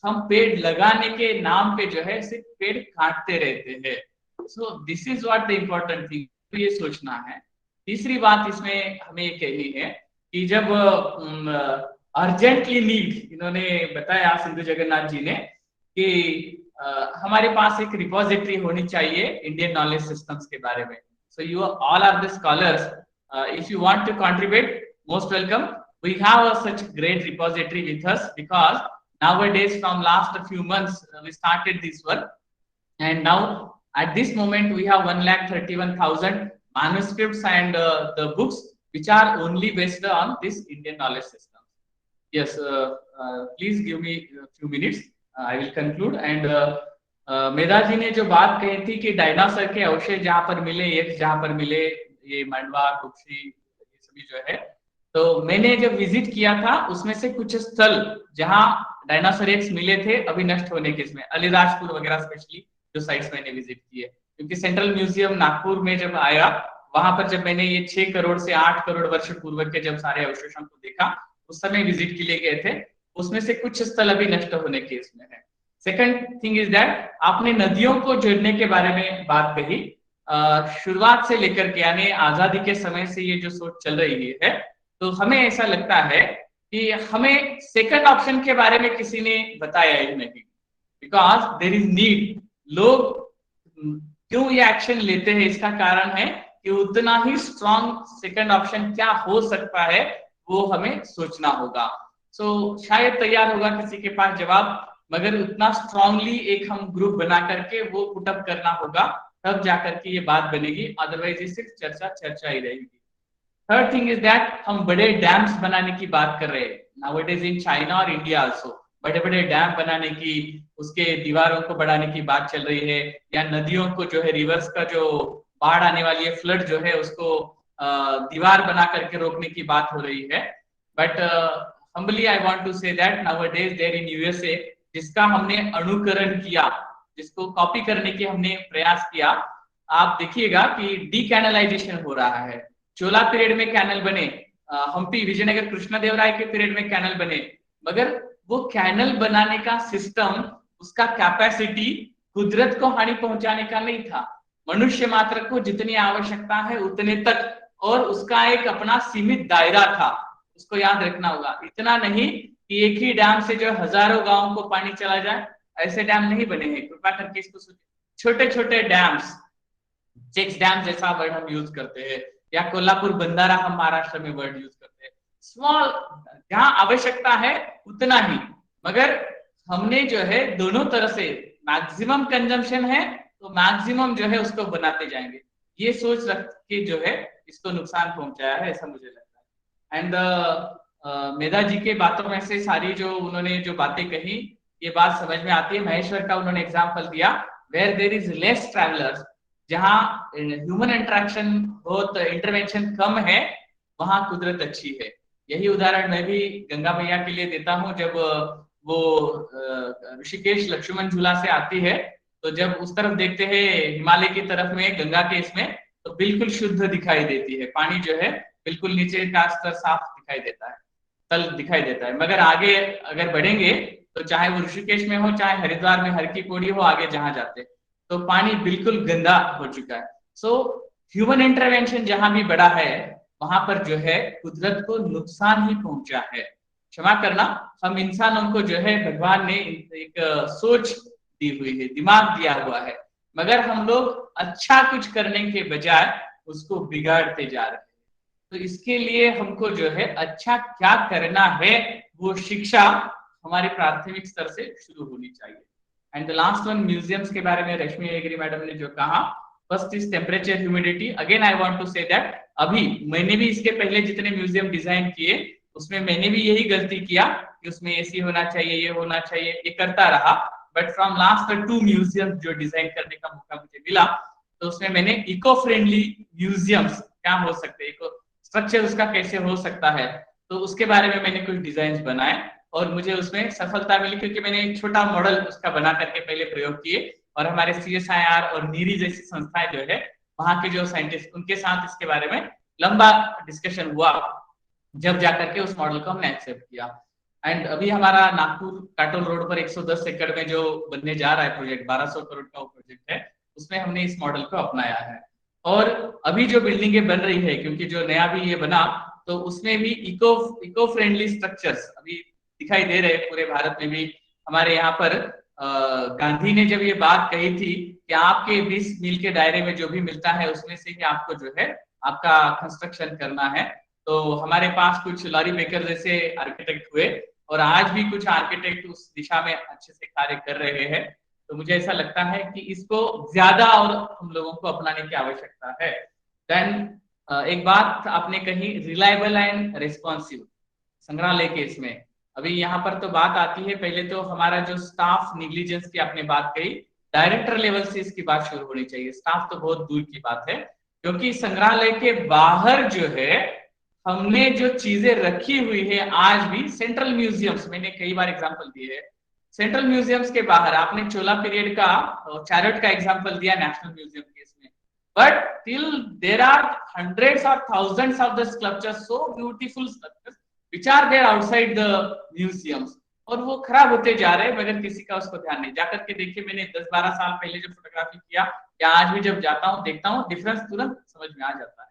हम पेड़ लगाने के नाम पे जो है सिर्फ पेड़ काटते रहते हैं. So this is what the important thing, तो ये सोचना है. तीसरी बात इसमें हमें ये कहनी है कि जब अर्जेंटली नीड, इन्होंने बताया सिंधु जगन्नाथ जी ने कि हमारे पास एक रिपोजिटरी होनी चाहिए इंडियन नॉलेज सिस्टम्स के बारे में. So you all are the scholars, if you want to contribute most welcome. We have such great repository with us because nowadays from last few months we started this work and now at this moment we have 1,31,000 manuscripts and the books which are only based on this Indian knowledge system. Yes, please give me a few minutes. I will conclude. And मेधा जी ने जो बात कही थी कि dinosaur के अवशेष जहां पर मिले, ये जहां पर मिले, ये मंडवा, कुक्षी, ये सभी जो है, तो मैंने जब विजिट किया था उसमें से कुछ स्थल जहां डायनासोर एक्स मिले थे अभी नष्ट होने के, इसमें अलीराजपुर वगैरह स्पेशली जो साइट्स मैंने विजिट किए. क्योंकि सेंट्रल म्यूजियम नागपुर में जब आया वहां पर जब मैंने ये 6 करोड़ से 8 करोड़ वर्ष पूर्व के जब सारे अवशेषों को देखा उस समय विजिट के लिए गए थे, उसमें से कुछ स्थल अभी नष्ट होने के इसमें है. सेकंड थिंग इज दैट आपने नदियों को जोड़ने के बारे में बात कही. शुरुआत से लेकर के यानी आजादी के समय से ये जो सोच चल रही है, तो हमें ऐसा लगता है कि हमें सेकंड ऑप्शन के बारे में किसी ने बताया ही नहीं. Because there is need. लोग क्यों ये एक्शन लेते हैं इसका कारण है कि उतना ही स्ट्रॉन्ग सेकंड ऑप्शन क्या हो सकता है वो हमें सोचना होगा. सो शायद तैयार होगा किसी के पास जवाब, मगर उतना स्ट्रांगली एक हम ग्रुप बना करके वो पुटअप करना होगा, तब जाकर के ये बात बनेगी. अदरवाइज ये सिर्फ चर्चा ही रहेगी. थर्ड थिंग इज दैट हम बड़े डैम्स बनाने की बात कर रहे हैं नाउअडेज इन चाइना और इंडिया आल्सो. बड़े बड़े डैम बनाने की, उसके दीवारों को बढ़ाने की बात चल रही है, या नदियों को जो है रिवर्स का जो बाढ़ आने वाली है, फ्लड जो है, उसको दीवार बना करके रोकने की बात हो रही है. But humbly I want to say that nowadays there in USA जिसका हमने अनुकरण किया, जिसको कॉपी करने की हमने प्रयास किया, आप देखिएगा कि डीकैनलाइजेशन हो रहा है. चोला पीरियड में कैनल बने, हम्पी विजयनगर कृष्णदेवराय के पीरियड में कैनल बने, मगर वो कैनल बनाने का सिस्टम, उसका कैपेसिटी कुदरत को हानि पहुंचाने का नहीं था. मनुष्य मात्र को जितनी आवश्यकता है उतने तक, और उसका एक अपना सीमित दायरा था. उसको याद रखना होगा. इतना नहीं कि एक ही डैम से जो हजारों गांवों को पानी चला जाए, ऐसे डैम नहीं बने हैं. कृपा करके इसको सोचिए. छोटे छोटे डैम्स, चेक्स डैम जैसा वर्ड हम यूज करते हैं, या कोल्हापुर बंदारा हम महाराष्ट्र में वर्ड यूज करते हैं. स्मॉल, जहां आवश्यकता है उतना ही, मगर हमने जो है दोनों तरह से मैक्सिमम कंजम्पशन है तो मैक्सिमम जो है उसको बनाते जाएंगे. ये सोच रख के जो है इसको नुकसान पहुंचाया है, ऐसा मुझे लगता है. एंड मेधा जी के बातों में से सारी जो उन्होंने जो बातें कही, ये बात समझ में आती है. महेश्वर का उन्होंने एग्जाम्पल दिया, where there is less travellers, जहाँ ह्यूमन इंटरेक्शन बहुत इंटरवेंशन कम है, वहां कुदरत अच्छी है। यही उदाहरण मैं भी गंगा मैया के लिए देता हूँ। जब वो ऋषिकेश लक्ष्मण झूला से आती है, तो जब उस तरफ देखते हैं हिमालय की तरफ में गंगा के इसमें, तो बिल्कुल शुद्ध दिखाई देती है। पानी जो है बिल्कुल नीचे का स्तर साफ दिखाई देता है, तल दिखाई देता है। मगर आगे अगर बढ़ेंगे तो चाहे वो ऋषिकेश में हो, चाहे हरिद्वार में हर की पौड़ी हो, आगे जहां जाते तो पानी बिल्कुल गंदा हो चुका है। सो ह्यूमन इंटरवेंशन जहां भी बढ़ा है, वहां पर जो है कुदरत को नुकसान ही पहुंचा है। क्षमा करना, हम इंसानों को जो है भगवान ने एक सोच दी हुई है, दिमाग दिया हुआ है, मगर हम लोग अच्छा कुछ करने के बजाय उसको बिगाड़ते जा रहे हैं। तो इसके लिए हमको जो है अच्छा क्या करना है, वो शिक्षा हमारे प्राथमिक स्तर से शुरू होनी चाहिए। And the last one, museums के बारे में रश्मि एग्री मैडम ने जो कहा, first is temperature humidity. Again I want to say that, अभी मैंने भी इसके पहले जितने म्यूजियम डिजाइन किए उसमें मैंने भी यही गलती किया कि उसमें एसी होना चाहिए, ये होना चाहिए, ये करता रहा। बट फ्रॉम लास्ट 2 म्यूजियम जो डिजाइन करने का मौका मुझे मिला, तो उसमें मैंने इको फ्रेंडली म्यूजियम्स क्या हो सकते हैं, इको स्ट्रक्चर उसका कैसे हो सकता है, तो उसके बारे में मैंने कुछ डिजाइन बनाए और मुझे उसमें सफलता मिली, क्योंकि मैंने एक छोटा मॉडल उसका बना करके पहले प्रयोग किए और हमारे CSIR और नीरी जैसी संस्थाएं जो है, वहां के जो साइंटिस्ट, उनके साथ इसके बारे में लंबा डिस्कशन हुआ, जब जाकर के उस मॉडल को हमने एक्सेप्ट किया। एंड अभी हमारा नागपुर काटोल रोड पर 110 एकड़ में जो बनने जा रहा है प्रोजेक्ट, 1200 करोड़ का वो प्रोजेक्ट है, उसमें हमने इस मॉडल को अपनाया है। और अभी जो बिल्डिंगें बन रही है, क्योंकि जो नया भी ये बना, तो उसमें भी इको फ्रेंडली स्ट्रक्चर्स अभी दिखाई दे रहे हैं पूरे भारत में भी। हमारे यहाँ पर गांधी ने जब ये बात कही थी कि आपके 20 मील के दायरे में जो भी मिलता है उसमें से ही आपको जो है आपका कंस्ट्रक्शन करना है, तो हमारे पास कुछ लॉरी बेकर जैसे आर्किटेक्ट हुए और आज भी कुछ आर्किटेक्ट उस दिशा में अच्छे से कार्य कर रहे हैं। तो मुझे ऐसा लगता है कि इसको ज्यादा और हम लोगों को अपनाने की आवश्यकता है। देन एक बात आपने कही, रिलायबल एंड रिस्पॉन्सिव संग्रहालय के इसमें, अभी यहाँ पर तो बात आती है, पहले तो हमारा जो स्टाफ निग्लिजेंस की आपने बात कही, डायरेक्टर लेवल से इसकी बात शुरू होनी चाहिए। स्टाफ तो बहुत दूर की बात है, क्योंकि संग्रहालय के बाहर जो है हमने जो चीजें रखी हुई है आज भी, सेंट्रल म्यूजियम्स, मैंने कई बार एग्जांपल दिए है, सेंट्रल म्यूजियम्स के बाहर आपने चोला पीरियड का चैरियट का एग्जांपल दिया नेशनल म्यूजियम के इसमें, but till there are hundreds और thousands of the sculptures, so beautiful sculptures which are there outside the museums, और वो खराब होते जा रहे हैं मगर किसी का उसको ध्यान नहीं। जाकर के देखिए, मैंने 10-12 साल पहले जब फोटोग्राफी किया या आज भी जब जाता हूँ देखता हूँ, डिफरेंस तुरंत समझ में आ जाता है।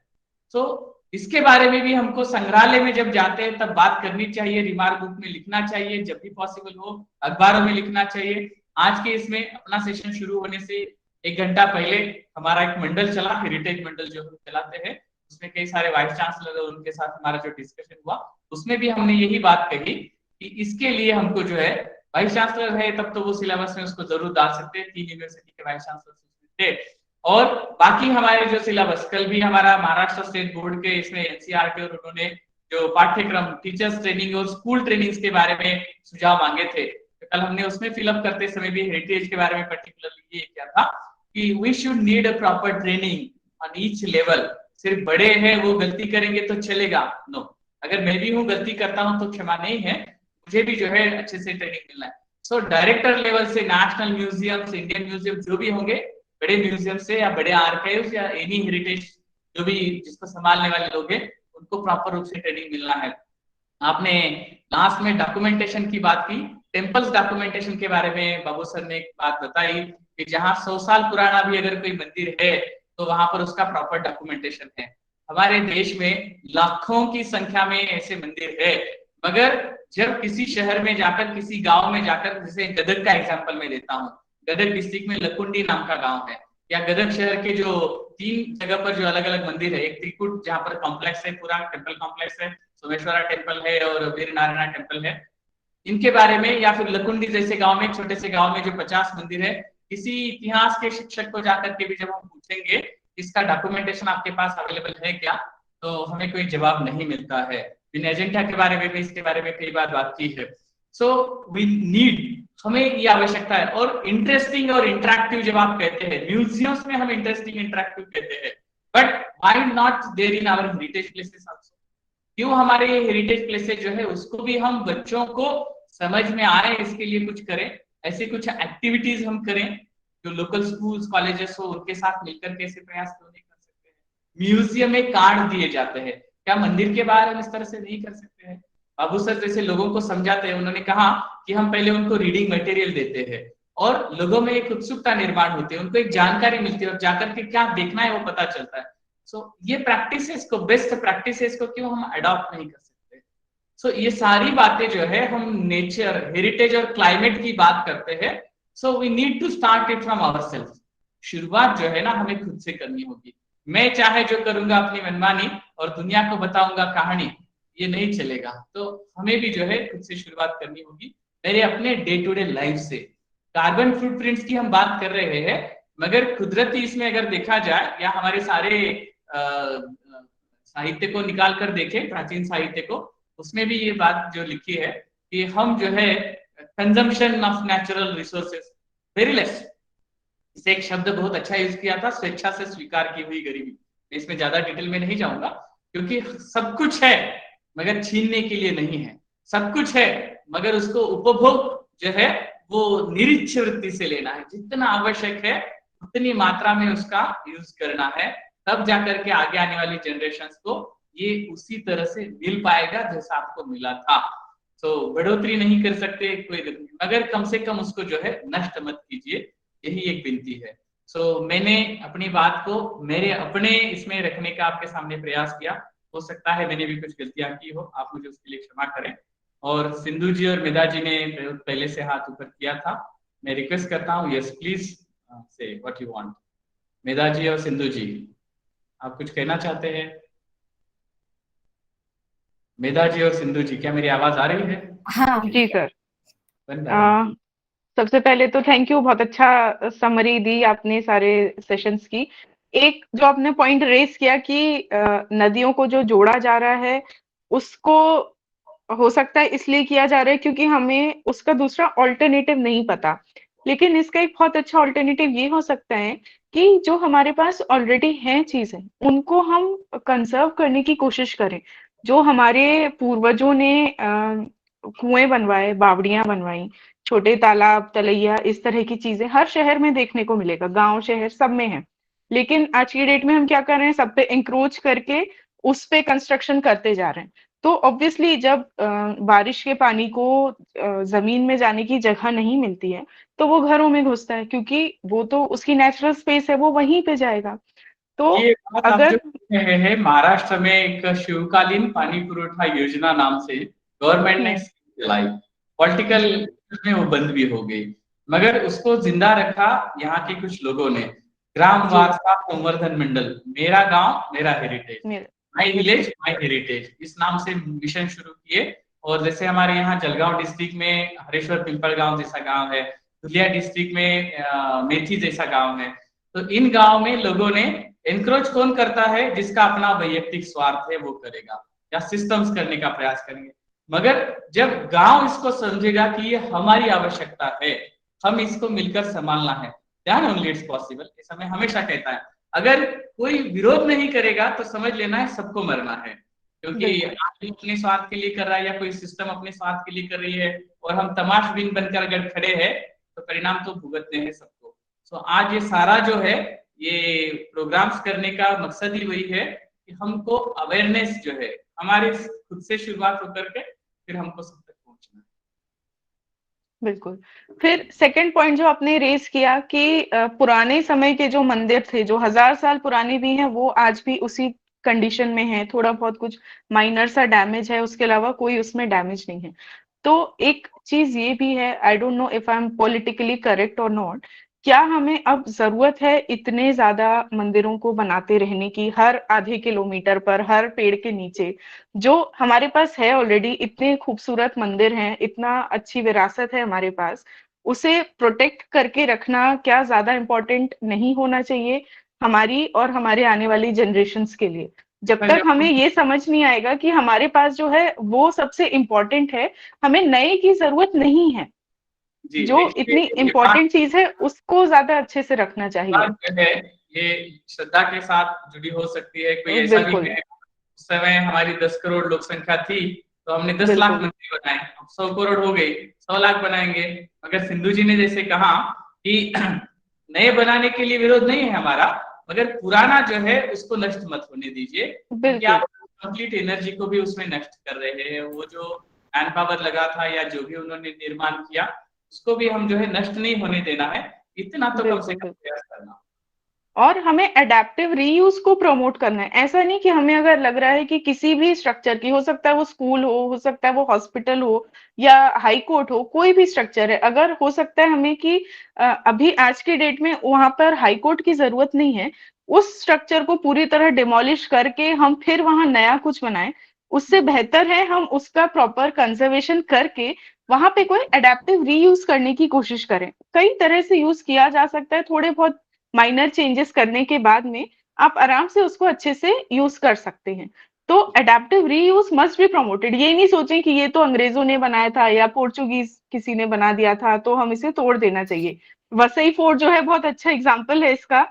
सो इसके बारे में भी हमको संग्रहालय में जब जाते हैं तब बात करनी चाहिए, रिमार्क बुक में लिखना चाहिए, जब भी पॉसिबल हो अखबारों में लिखना चाहिए। आज के इसमें अपना सेशन शुरू होने से 1 घंटा पहले हमारा एक मंडल चला, हेरिटेज मंडल जो हम चलाते हैं, उसमें कई सारे वाइस चांसलर, उनके साथ हमारा जो डिस्कशन हुआ उसमें भी हमने यही बात कही कि इसके लिए हमको जो है, वाइस चांसलर है तब तो वो सिलेबस में उसको जरूर डाल सकते हैं, 3 यूनिवर्सिटी के वाइस चांसलर थे। और बाकी हमारे जो सिलेबस, कल भी हमारा महाराष्ट्र स्टेट बोर्ड के इसमें NCERT और उन्होंने जो पाठ्यक्रम टीचर्स ट्रेनिंग और स्कूल ट्रेनिंग के बारे में सुझाव मांगे थे, तो कल हमने उसमें फिलअप करते समय भी हेरिटेज के बारे में पर्टिकुलरली ये क्या था कि we should need a proper training on each level. सिर्फ बड़े हैं वो गलती करेंगे तो चलेगा, नो, अगर मैं भी हूँ गलती करता हूँ तो क्षमा नहीं है, मुझे भी जो है अच्छे से ट्रेनिंग मिलना है। सो डायरेक्टर लेवल से नेशनल म्यूजियम, इंडियन म्यूजियम जो भी होंगे, बड़े म्यूजियम से या बड़े आर्काइव्स या एनी हेरिटेज जो भी जिसको संभालने वाले लोग हैं, उनको प्रॉपर रूप से ट्रेनिंग मिलना है। आपने लास्ट में डॉक्यूमेंटेशन की बात की, टेम्पल्स डॉक्यूमेंटेशन के बारे में बाबू सर ने एक बात बताई कि जहां 100 साल पुराना भी अगर कोई मंदिर है तो वहां पर उसका प्रॉपर डॉक्यूमेंटेशन है। हमारे देश में लाखों की संख्या में ऐसे मंदिर है, मगर जब किसी शहर में जाकर, किसी गांव में जाकर, जैसे गदग का एग्जांपल मैं देता हूँ, गदग डिस्ट्रिक्ट में लकुंडी नाम का गांव है, या गदग शहर के जो 3 जगह पर जो अलग अलग मंदिर है, एक त्रिकुट जहाँ पर कॉम्प्लेक्स है, पूरा टेम्पल कॉम्प्लेक्स है, सोमेश्वरा टेम्पल है और वीर नारायण टेम्पल है, इनके बारे में, या फिर लकुंडी जैसे गांव में, छोटे से गांव में जो 50 मंदिर है, किसी इतिहास के शिक्षक को जाकर के भी जब हम पूछेंगे इसका डॉक्यूमेंटेशन आपके पास अवेलेबल है क्या, तो हमें कोई जवाब नहीं मिलता है। इन एजेंडा के बारे में भी इसके बारे में कई बार बात की है। सो वी नीड, हमें ये आवश्यकता है। और इंटरेस्टिंग और इंटरेक्टिव जब आप कहते हैं, म्यूजियम्स में हम इंटरेस्टिंग इंटरेक्टिव कहते हैं, but why not there in our heritage places also? क्यों हमारे हेरिटेज प्लेसेस जो है उसको भी हम बच्चों को समझ में आए इसके लिए कुछ करें, ऐसी कुछ एक्टिविटीज हम करें जो लोकल स्कूल्स कॉलेजेस हो उनके साथ मिलकर के ऐसे प्रयास क्यों नहीं कर सकते हैं? म्यूजियम में कार्ड दिए जाते हैं, क्या मंदिर के बाहर हम इस तरह से नहीं कर सकते हैं? बाबू सर जैसे लोगों को समझाते हैं, उन्होंने कहा कि हम पहले उनको रीडिंग मटेरियल देते हैं और लोगों में एक उत्सुकता निर्माण होती है, उनको एक जानकारी मिलती है और जाकर के क्या देखना है वो पता चलता है। सो ये प्रैक्टिसेस को, बेस्ट प्रैक्टिसेस को क्यों हम अडॉप्ट नहीं कर सकते? सो ये सारी बातें जो है, हम नेचर, हेरिटेज और क्लाइमेट की बात करते हैं। So we need to start it from ourself. शुरुआत जो है ना हमें खुद से करनी होगी। मैं चाहे जो करूंगा अपनी मनमानी और दुनिया को बताऊंगा कहानी, ये नहीं चलेगा। तो हमें भी जो है खुद से शुरुआत करनी होगी, मेरे अपने डे टू डे लाइफ से। कार्बन फुटप्रिंट्स की हम बात कर रहे हैं, मगर कुदरती इसमें अगर देखा जाए या हमारे सारे साहित्य को निकाल कर देखें, प्राचीन साहित्य को, उसमें भी ये बात जो लिखी है कि हम जो है consumption of natural resources very less. इसे एक शब्द बहुत अच्छा यूज किया था, स्वेच्छा से स्वीकार की हुई गरीबी। मैं इसमें ज्यादा डिटेल में नहीं जाऊंगा, क्योंकि सब कुछ है मगर छीनने के लिए नहीं है, सब कुछ है मगर उसको उपभोग जो है वो निरीक्ष वृत्ति से लेना है। जितना आवश्यक है उतनी मात्रा में उसका यूज करना है, तब जाकर के आगे आने वाली जनरेशंस को ये उसी तरह से मिल पाएगा जैसा आपको मिला था। तो बढ़ोतरी नहीं कर सकते कोई नहीं, मगर कम से कम उसको जो है नष्ट मत कीजिए, यही एक विनती है। मैंने अपनी बात को मेरे अपने इसमें रखने का आपके सामने प्रयास किया। हो सकता है मैंने भी कुछ गलतियां की हो, आप मुझे उसके लिए क्षमा करें। और सिंधु जी और मेधा जी ने पहले से हाथ ऊपर किया था, मैं रिक्वेस्ट करता हूँ, यस प्लीज से व्हाट यू वांट। मेधा जी और सिंधु जी, आप कुछ कहना चाहते हैं? मेधा जी और सिंधु जी, क्या मेरी आवाज आ रही है? हाँ जी सर। बन रहा है। सबसे पहले तो थैंक यू, बहुत अच्छा समरी दी आपने सारे सेशंस की। एक जो आपने पॉइंट रेस किया कि नदियों को जो जोड़ा जा रहा है उसको हो सकता है इसलिए किया जा रहा है क्योंकि हमें उसका दूसरा ऑल्टरनेटिव नहीं पता। लेकिन इसका एक बहुत अच्छा ऑल्टरनेटिव ये हो सकता है कि जो हमारे पास ऑलरेडी हैं चीजें उनको हम कंजर्व करने की कोशिश करें। जो हमारे पूर्वजों ने कुएं बनवाए, बावड़ियां बनवाई, छोटे तालाब, तलैया, इस तरह की चीजें हर शहर में देखने को मिलेगा, गांव शहर सब में है। लेकिन आज की डेट में हम क्या कर रहे हैं, सब पे इंक्रोच करके उस पे कंस्ट्रक्शन करते जा रहे हैं। तो ऑब्वियसली जब बारिश के पानी को जमीन में जाने की जगह नहीं मिलती है तो वो घरों में घुसता है, क्योंकि वो तो उसकी नेचुरल स्पेस है, वो वहीं पे जाएगा। तो ये बात आप जो अगर कह रहे हैं, महाराष्ट्र में एक शिवकालीन पानी पुरवठा योजना नाम से गवर्नमेंट ने चलाई, पॉलिटिकल में वो बंद भी हो गई, मगर उसको जिंदा रखा यहाँ के कुछ लोगों ने। ग्राम वार्ता संवर्धन मंडल, मेरा गांव मेरा heritage, my village my heritage, इस नाम से मिशन शुरू किए। और जैसे हमारे यहाँ जलगांव डिस्ट्रिक्ट में हरेश्वर पिंपल गांव जैसा गांव है, धुलिया डिस्ट्रिक्ट में मेथी जैसा गांव है, तो इन गांव में लोगों ने, एनक्रोच कौन करता है? जिसका अपना वैयक्तिक स्वार्थ है वो करेगा या सिस्टम्स करने का प्रयास करेंगे। मगर जब गांव इसको समझेगा कि ये हमारी आवश्यकता है, हम इसको मिलकर संभालना है, देन ओनली इट्स पॉसिबल। ऐसा मैं हमेशा कहता है, अगर कोई विरोध नहीं करेगा तो समझ लेना है सबको मरना है, क्योंकि आदमी अपने स्वार्थ के लिए कर रहा है या कोई सिस्टम अपने स्वार्थ के लिए कर रही है और हम तमाशबीन बनकर अगर खड़े हैं तो परिणाम तो भुगतने हैं सबको। तो आज ये सारा जो है, ये प्रोग्राम्स करने का मकसद ही वही है कि हमको अवेयरनेस जो है हमारे खुद से शुरुआत होकर के फिर हमको सब तक पहुंचना है। बिल्कुल। फिर सेकंड पॉइंट जो आपने रेज किया कि पुराने समय के जो मंदिर थे, जो 1000 साल पुराने भी हैं, वो आज भी उसी कंडीशन में है, थोड़ा बहुत कुछ माइनर सा डैमेज है, उसके अलावा कोई उसमें डैमेज नहीं है। तो एक चीज ये भी है, I don't know if I am politically correct और नॉट, क्या हमें अब जरूरत है इतने ज्यादा मंदिरों को बनाते रहने की, हर आधे किलोमीटर पर, हर पेड़ के नीचे? जो हमारे पास है ऑलरेडी, इतने खूबसूरत मंदिर हैं, इतना अच्छी विरासत है हमारे पास, उसे प्रोटेक्ट करके रखना क्या ज्यादा इम्पोर्टेंट नहीं होना चाहिए हमारी और हमारे आने वाली जनरेशन्स के लिए? जब तक हमें ये समझ नहीं आएगा कि हमारे पास जो है वो सबसे इम्पोर्टेंट है, हमें नए की जरूरत नहीं है। जी जो देखिए, इतनी ये बात इम्पोर्टेंट चीज है उसको ज्यादा अच्छे से रखना चाहिए। जो है ये श्रद्धा के साथ जुड़ी हो सकती है। कोई ऐसा भी बिल्कुल है, उस समय हमारी 10 करोड़ लोक संख्या थी तो हमने 10 लाख बिल्कुल मंदिर बनाए, अब 100 करोड़ हो गई, 100 लाख बनाएंगे। मगर सिंधु जी ने जैसे कहा कि नए बनाने के लिए विरोध नहीं है हमारा, मगर पुराना जो है उसको नष्ट मत होने दीजिए, क्योंकि बिल्कुल आप कंप्लीट एनर्जी को भी उसमें नष्ट कर रहे हैं। वो जो मैन पावर लगा था या जो भी उन्होंने निर्माण किया उसको भी हम जो है नष्ट नहीं होने देना है, इतना तो कम से बिल्कुल कम बिल्कुल। प्रयास करना। और हमें एडेप्टिव रीयूज को प्रमोट करना है। ऐसा नहीं कि हमें अगर लग रहा है कि किसी भी स्ट्रक्चर की, हो सकता है वो स्कूल हो सकता है वो हॉस्पिटल हो या हाई कोर्ट हो, कोई भी स्ट्रक्चर है, अगर हो सकता है हमें कि अभी आज के डेट में वहां पर हाई कोर्ट की जरूरत नहीं है, उस स्ट्रक्चर को पूरी तरह डिमोलिश करके हम फिर वहां नया कुछ बनाएं, उससे बेहतर है हम उसका प्रॉपर कंजर्वेशन करके वहां पे कोई एडेप्टिव रीयूज करने की कोशिश करें। कई तरह से यूज किया जा सकता है, थोड़े बहुत माइनर चेंजेस करने के बाद में आप आराम से उसको अच्छे से यूज कर सकते हैं। तो adaptive reuse must be promoted. ये नहीं सोचें कि ये तो अंग्रेजों ने बनाया था या पोर्चुगीज किसी ने बना दिया था तो हम इसे तोड़ देना चाहिए। वसई फोर्ट जो है बहुत अच्छा एग्जाम्पल है इसका।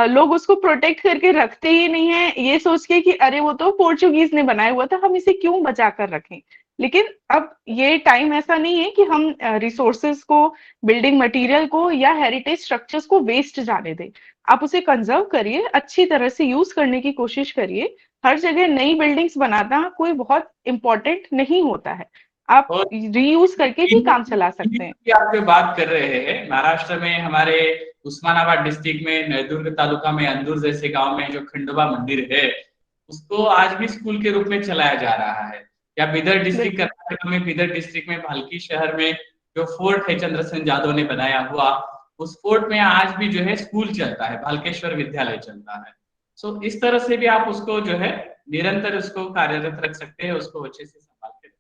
लोग उसको प्रोटेक्ट करके रखते ही नहीं है, ये सोच के कि अरे वो तो पोर्चुगीज ने बनाया हुआ था, हम इसे क्यों बचा कर रखें। लेकिन अब ये टाइम ऐसा नहीं है कि हम रिसोर्सेस को, बिल्डिंग मटेरियल को या हेरिटेज स्ट्रक्चर्स को वेस्ट जाने दें। आप उसे कंजर्व करिए, अच्छी तरह से यूज करने की कोशिश करिए। हर जगह नई बिल्डिंग्स बनाना कोई बहुत इंपॉर्टेंट नहीं होता है, आप और रीयूज करके भी काम चला सकते हैं। की आप जो बात कर रहे हैं, महाराष्ट्र में हमारे उस्मानाबाद डिस्ट्रिक्ट में नळदुर्ग तालुका में अंदूर जैसे गांव में जो खंडोबा मंदिर है उसको आज भी स्कूल के रूप में चलाया जा रहा है। या बिदर डिस्ट्रिक्ट बिल्कुल कर्नाटक में, बिदर डिस्ट्रिक्ट में भाल्की शहर में जो फोर्ट है चंद्रसेन यादव ने बनाया हुआ, उस फोर्ट में आज भी जो है स्कूल चलता है, भाल्केश्वर विद्यालय चलता है। सो इस तरह से भी आप उसको जो है निरंतर उसको कार्यरत रख सकते हैं, उसको अच्छे से संभाल के रख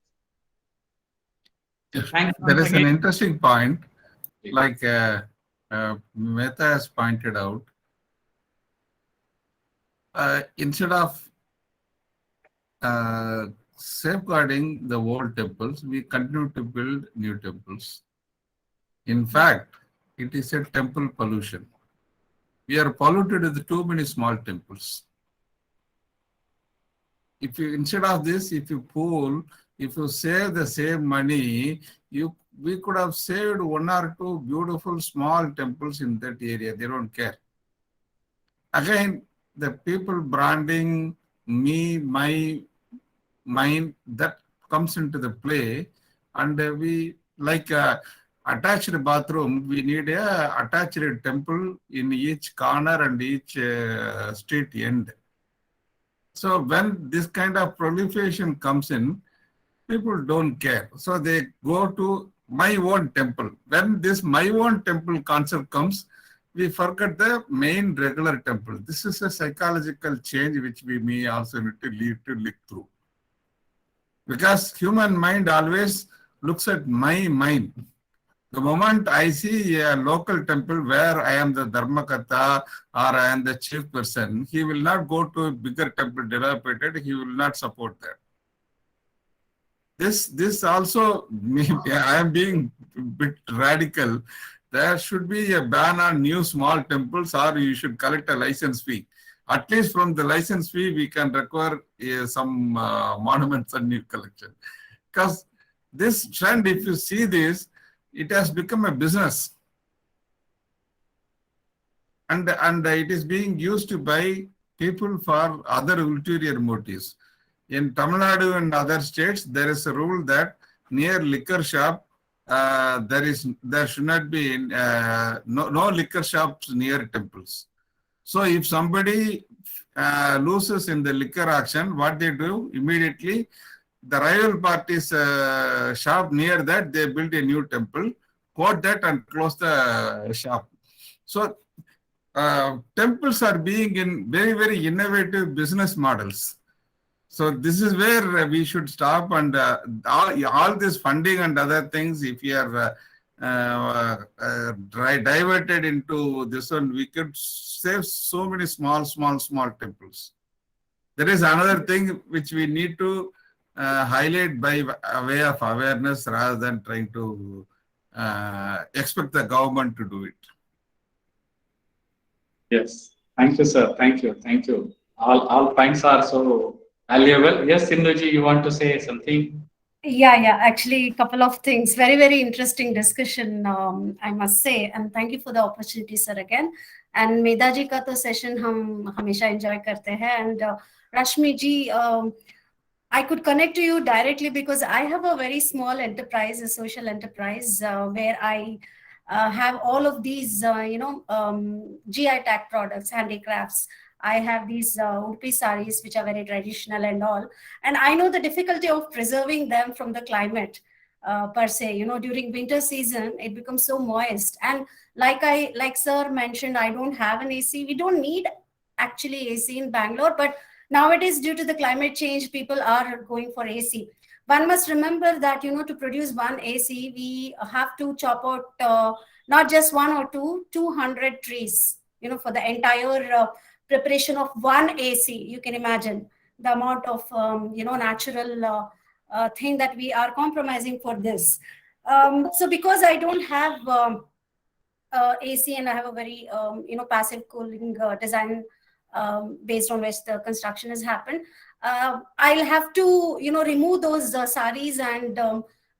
सकते हैं। Thanks There once is an again. interesting point, like Mehta has pointed out. Instead of safeguarding the old temples, we continue to build new temples. In fact, it is a temple pollution. We are polluted with too many small temples. If you, instead of this, if you save the same money, we could have saved one or two beautiful small temples in that area. They don't care. Again, the people branding me, my, mine, that comes into the play, and we like attached bathroom. We need a attached temple in each corner and each street end. So when this kind of proliferation comes in, people don't care. So they go to my own temple. When this my own temple concept comes, we forget the main regular temple. This is a psychological change which we may also need to look through. Because human mind always looks at my mind. The moment I see a local temple where I am the Dharmakata or I am the chief person, he will not go to a bigger temple dilapidated, he will not support that. This also, I am being a bit radical. There should be a ban on new small temples, or you should collect a license fee. At least from the license fee, we can require some monuments and new collection. Because this trend, if you see this, it has become a business. And it is being used by people for other ulterior motives. In Tamil Nadu and other states, there is a rule that near liquor shop, there should not be no liquor shops near temples. So if somebody loses in the liquor auction, what they do immediately, the rival party's shop near that, they build a new temple, quote that and close the shop. So temples are being in very, very innovative business models. So this is where we should stop, and all this funding and other things, if we are diverted into this one, we could save so many small temples. There is another thing which we need to highlight by way of awareness rather than trying to expect the government to do it. Yes. Thank you, sir. Thank you. Thank you. All points are so valuable. Yes, Sindhuji, you want to say something? Yeah. Actually, a couple of things. Very, very interesting discussion, I must say. And thank you for the opportunity, sir, again. And मेधा जी का तो session हम हमेशा enjoy करते हैं. And Rashmi ji, I could connect to you directly because I have a very small enterprise, a social enterprise, where I have all of these, GI tag products, handicrafts. I have these Udupi saris, which are very traditional and all. And I know the difficulty of preserving them from the climate per se. During winter season, it becomes so moist. And like sir mentioned, I don't have an AC. We don't need actually AC in Bangalore, but nowadays, due to the climate change, people are going for AC. One must remember that, to produce one AC, we have to chop out not just one or 200 trees, for the entire preparation of one AC. You can imagine the amount of, natural thing that we are compromising for this. So because I don't have AC and I have a very, passive cooling design based on which the construction has happened, I'll have to, remove those saris and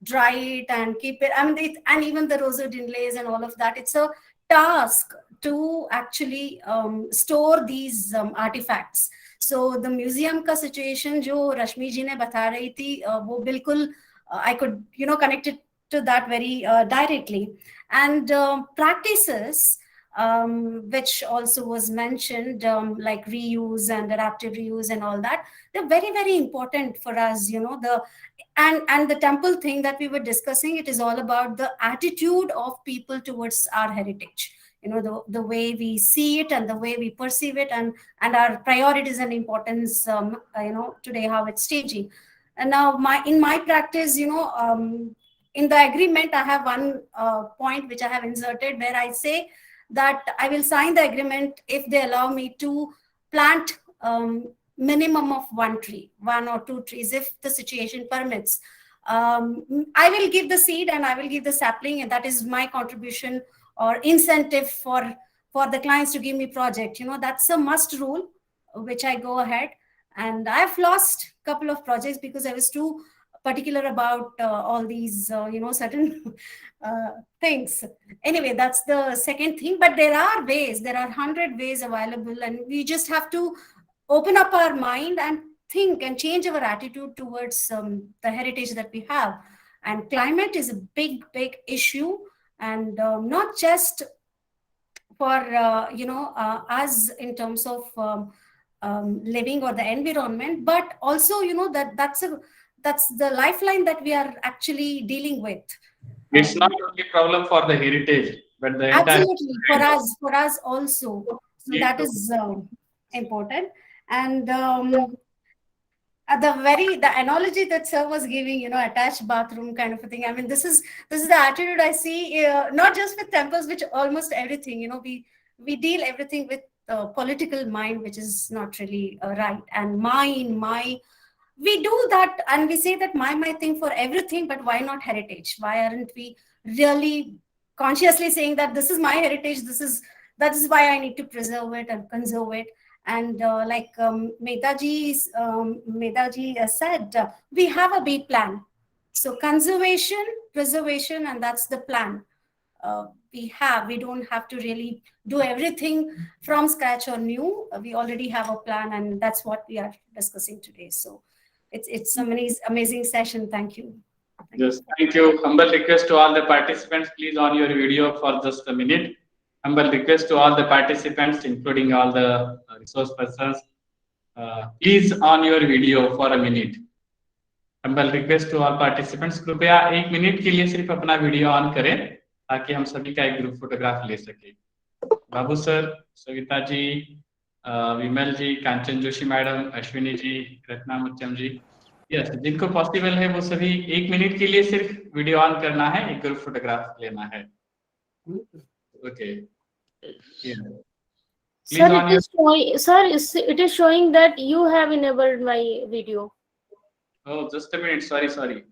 dry it and keep it. And even the rhododendrons and all of that. It's a task to actually store these artifacts. So the museum ka situation jo Rashmi ji ne bata rahi thi, wo bilkul I could, connect it to that very directly. And practices, which also was mentioned, like reuse and adaptive reuse and all that, they're very, very important for us. And the temple thing that we were discussing, it is all about the attitude of people towards our heritage. The way we see it and the way we perceive it, and our priorities and importance. Today how it's changing. And now in my practice, in the agreement, I have one point which I have inserted where I say that I will sign the agreement if they allow me to plant minimum of one or two trees, if the situation permits. I will give the seed and I will give the sapling, and that is my contribution or incentive for the clients to give me project. That's a must rule, which I go ahead. And I've lost a couple of projects because I was too particular about all these, certain things. Anyway, that's the second thing. But there are 100 ways available, and we just have to open up our mind and think and change our attitude towards the heritage that we have. And climate is a big, big issue, and not just for us in terms of living or the environment, but also that's the lifeline that we are actually dealing with. It's not only problem for the heritage, but the entire absolutely for us also. So that is important. And the analogy that sir was giving, attached bathroom kind of a thing. I mean, this is the attitude I see, not just with temples, which almost everything. We deal everything with political mind, which is not really right. And we do that, and we say that my thing for everything, but why not heritage? Why aren't we really consciously saying that this is my heritage, that is why I need to preserve it and conserve it? And like Medha ji said, we have a B plan. So conservation, preservation, and that's the plan. We don't have to really do everything from scratch or new. We already have a plan, and that's what we are discussing today. So it's an amazing session. Thank you. Yes, thank you. Humble request to all the participants, please on your video for just a minute. Humble request to all the participants, including all the resource persons, please on your video for a minute. Humble request to all participants, कृपया 1 minute के लिए सिर्फ अपना video on करें ताकि हम सभी का एक ग्रुप फोटोग्राफ ले सके. बाबू सर, सविता जी, विमल जी, कांचन जोशी मैडम, अश्विनी जी, रत्ना मुच्चम जी, यस, जिनको पॉसिबल है वो सभी 1 मिनट के लिए सिर्फ वीडियो ऑन करना है, एक ग्रुप फोटोग्राफ लेना है. Okay. Please Sir, on your. it is showing that you have enabled my video. Oh, just a minute. Sorry.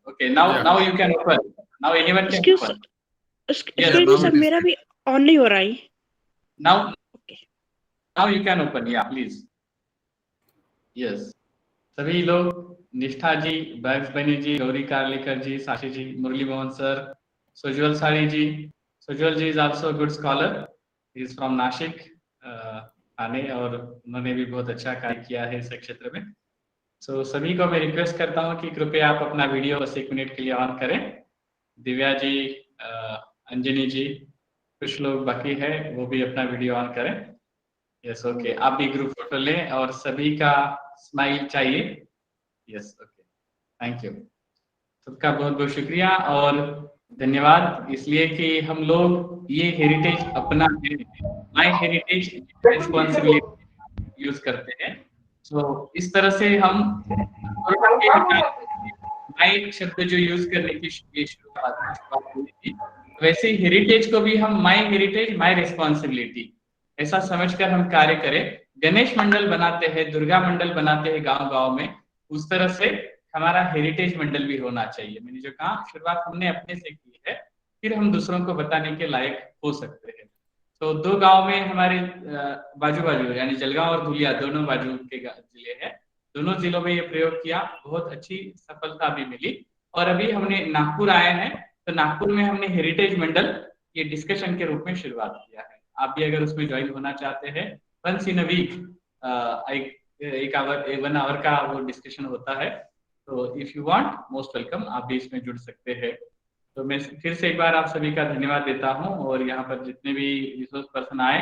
Okay, now Yeah. now you can open. Now anyone can Excuse open. excuse Yes. me now sir it is मेरा भी on नहीं हो रहा है. Now Okay. now you can open. Yeah, please. Yes. सभी लोग निष्ठा जी, बैग्स बनी जी, गौरी कारलेकर जी, साक्षी जी, मुरली मोहन सर, सुजवल साड़ी ji. Sujwal ji is also good scholar. He is from Nashik Thane और उन्होंने भी बहुत अच्छा कार्य किया है इस क्षेत्र में. सो सभी को मैं रिक्वेस्ट करता हूँ कि कृपया आप अपना वीडियो बस 1 मिनट के लिए ऑन करें. दिव्या जी, अंजनी जी, कुछ लोग बाकी है वो भी अपना वीडियो ऑन करें. Yes okay. आप भी ग्रुप फोटो लें और सभी का स्माइल चाहिए. Yes okay. Thank you. सबका बहुत बहुत शुक्रिया और धन्यवाद इसलिए कि हम लोग ये हेरिटेज अपना है, माय हेरिटेज रिस्पॉन्सिबिलिटी यूज करते हैं. सो इस तरह से हम कोरोना के विकास माय शब्द जो यूज करने की ये शुरुआत हुई थी, वैसे ही हेरिटेज को भी हम माय हेरिटेज माय रिस्पॉन्सिबिलिटी ऐसा समझकर हम कार्य करें. गणेश मंडल बनाते हैं, दुर्गा मंडल बनाते हैं गांव-गांव में, उस तरह से हमारा हेरिटेज मंडल भी होना चाहिए. मैंने जो कहा शुरुआत हमने अपने से की है, फिर हम दूसरों को बताने के लायक हो सकते हैं. तो 2 गांव में हमारे बाजू-बाजू यानी जलगांव और धुलिया दोनों बाजू के जिले हैं. दोनों जिलों में ये प्रयोग किया, बहुत अच्छी सफलता भी मिली. और अभी हमने नागपुर आए हैं, तो नागपुर में हमने हेरिटेज मंडल ये डिस्कशन के रूप में शुरुआत किया है. आप भी अगर उसमें ज्वाइन होना चाहते हैं, वंस इन अ वीक एक आवर 1 आवर का वो डिस्कशन होता है. तो if you want most welcome, आप भी इसमें जुड़ सकते हैं. तो मैं फिर से एक बार आप सभी का धन्यवाद देता हूं और यहाँ पर जितने भी रिसोर्स पर्सन आए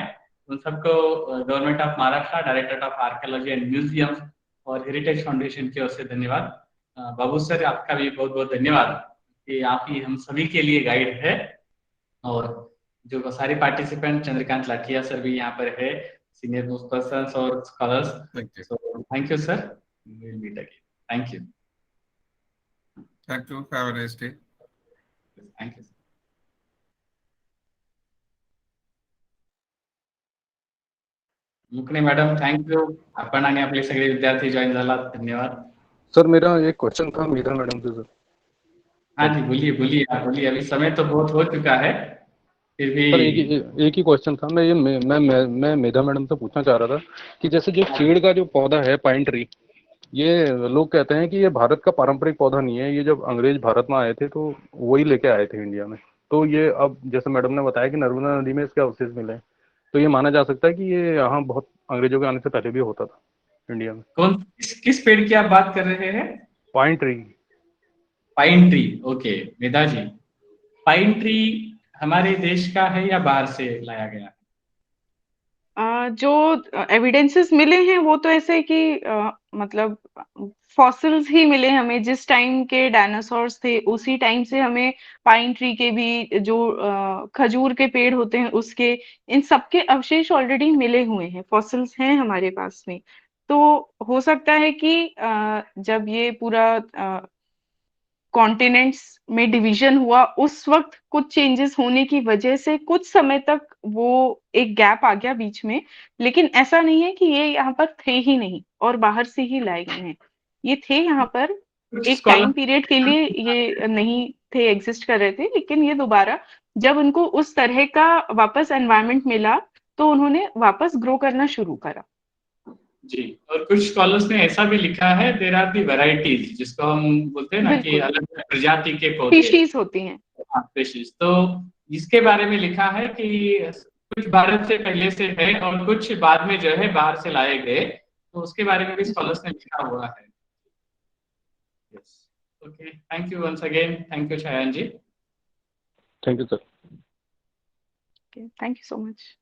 उन सबको government of Maharashtra, directorate of archaeology and museum और हेरिटेज फाउंडेशन की ओर से धन्यवाद. बाबू सर आपका भी बहुत बहुत धन्यवाद कि आप ही हम सभी के लिए गाइड है. और जो सारे पार्टिसिपेंट चंद्रकांत लाठिया सर भी यहाँ पर है, सीनियर मोस्ट पर्सन्स और scholars. So thank you sir. We will meet again. Thank you. Thank you. Have a nice day. Thank you. मुकणे मॅडम थँक्यू. आपण आणि आपले सगळे विद्यार्थी जॉईन झालात. धन्यवाद. सर मेरा एक क्वेश्चन था मेधा मैडम से. सर हाँ जी बोलिए आप बोलिए. अभी समय तो बहुत हो चुका है फिर भी. सर एक ही क्वेश्चन था. मैं मेधा मैडम से पूछना चाह रहा था कि जैसे जो चीड़ का जो पौधा है पाइन ट्री, ये लोग कहते हैं कि ये भारत का पारंपरिक पौधा नहीं है. ये जब अंग्रेज भारत में आए थे तो वही लेके आए थे इंडिया में. तो ये अब जैसे मैडम ने बताया कि नर्मदा नदी में इसके अवशेष मिले, तो ये माना जा सकता है कि ये यहाँ बहुत अंग्रेजों के आने से पहले भी होता था इंडिया में. किस पेड़ की आप बात कर रहे हैं? Pine tree. Pine tree. Okay Medha ji, pine tree हमारे देश का है या बाहर से लाया गया है? जो एविडेंसेस मिले हैं वो तो ऐसे कि मतलब फॉसिल्स ही मिले हमें. जिस टाइम के डायनासोर्स थे उसी टाइम से हमें पाइन ट्री के भी, जो खजूर के पेड़ होते हैं उसके, इन सबके अवशेष ऑलरेडी मिले हुए हैं, फॉसिल्स हैं हमारे पास में. तो हो सकता है कि जब ये पूरा कॉन्टिनेंट्स में डिवीजन हुआ उस वक्त कुछ चेंजेस होने की वजह से कुछ समय तक वो एक गैप आ गया बीच में. लेकिन ऐसा नहीं है कि ये यहाँ पर थे ही नहीं और बाहर से ही लाए गए हैं. ये थे यहाँ पर एक टाइम पीरियड के लिए, ये नहीं थे एग्जिस्ट कर रहे थे, लेकिन ये दोबारा जब उनको उस तरह का वापस एनवायरनमेंट मिला तो उन्होंने वापस ग्रो करना शुरू करा. जी. और कुछ स्कॉलर्स ने ऐसा भी लिखा है देयर आर दी वैरायटीज, जिसको हम बोलते हैं ना कि अलग अलग प्रजाति के पौधे, स्पीशीज होती हैं. हाँ स्पीशीज. तो इसके बारे में लिखा है कि कुछ भारत से पहले से है और कुछ बाद में जो है बाहर से लाए गए. तो उसके बारे में भी स्कॉलर्स ने लिखा हुआ है. Yes okay. Thank you once again. Thank you Chhayan ji. Thank you sir. Thank you so much.